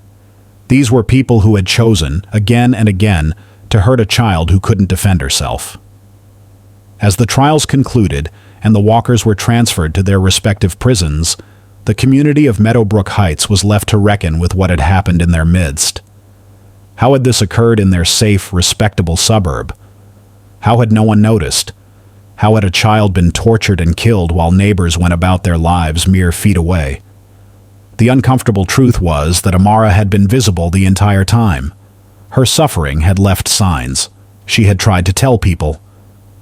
These were people who had chosen, again and again, to hurt a child who couldn't defend herself. As the trials concluded and the Walkers were transferred to their respective prisons, the community of Meadowbrook Heights was left to reckon with what had happened in their midst. How had this occurred in their safe, respectable suburb? How had no one noticed? How had a child been tortured and killed while neighbors went about their lives mere feet away? The uncomfortable truth was that Amara had been visible the entire time. Her suffering had left signs. She had tried to tell people,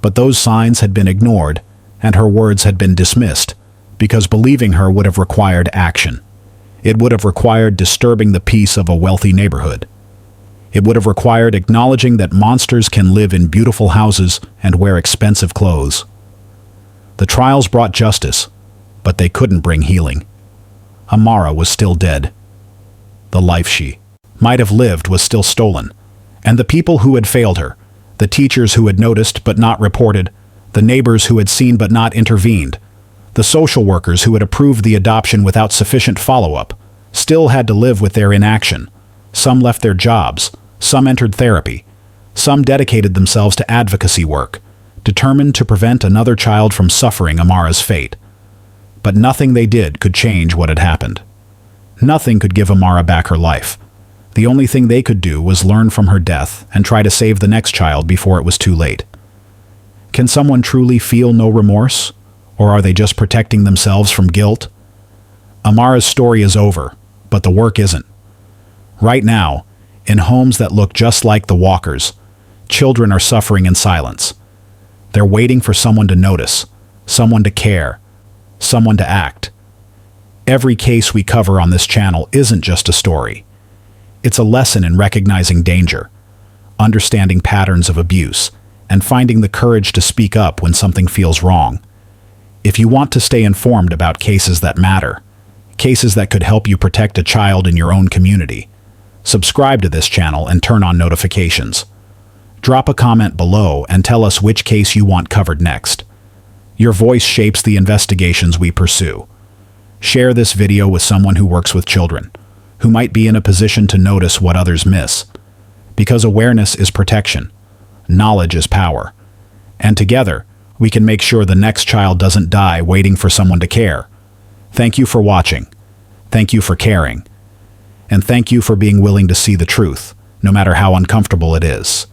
but those signs had been ignored, and her words had been dismissed, because believing her would have required action. It would have required disturbing the peace of a wealthy neighborhood. It would have required acknowledging that monsters can live in beautiful houses and wear expensive clothes. The trials brought justice, but they couldn't bring healing. Amara was still dead. The life she might have lived was still stolen, and the people who had failed her, the teachers who had noticed but not reported, the neighbors who had seen but not intervened, the social workers who had approved the adoption without sufficient follow-up, still had to live with their inaction. Some left their jobs, some entered therapy, some dedicated themselves to advocacy work, determined to prevent another child from suffering Amara's fate. But nothing they did could change what had happened. Nothing could give Amara back her life. The only thing they could do was learn from her death and try to save the next child before it was too late. Can someone truly feel no remorse? Or are they just protecting themselves from guilt? Amara's story is over, but the work isn't. Right now, in homes that look just like the Walkers, children are suffering in silence. They're waiting for someone to notice, someone to care, someone to act. Every case we cover on this channel isn't just a story. It's a lesson in recognizing danger, understanding patterns of abuse, and finding the courage to speak up when something feels wrong. If you want to stay informed about cases that matter, cases that could help you protect a child in your own community, subscribe to this channel and turn on notifications. Drop a comment below and tell us which case you want covered next. Your voice shapes the investigations we pursue. Share this video with someone who works with children, who might be in a position to notice what others miss. Because awareness is protection, knowledge is power. And together, we can make sure the next child doesn't die waiting for someone to care. Thank you for watching. Thank you for caring. And thank you for being willing to see the truth, no matter how uncomfortable it is.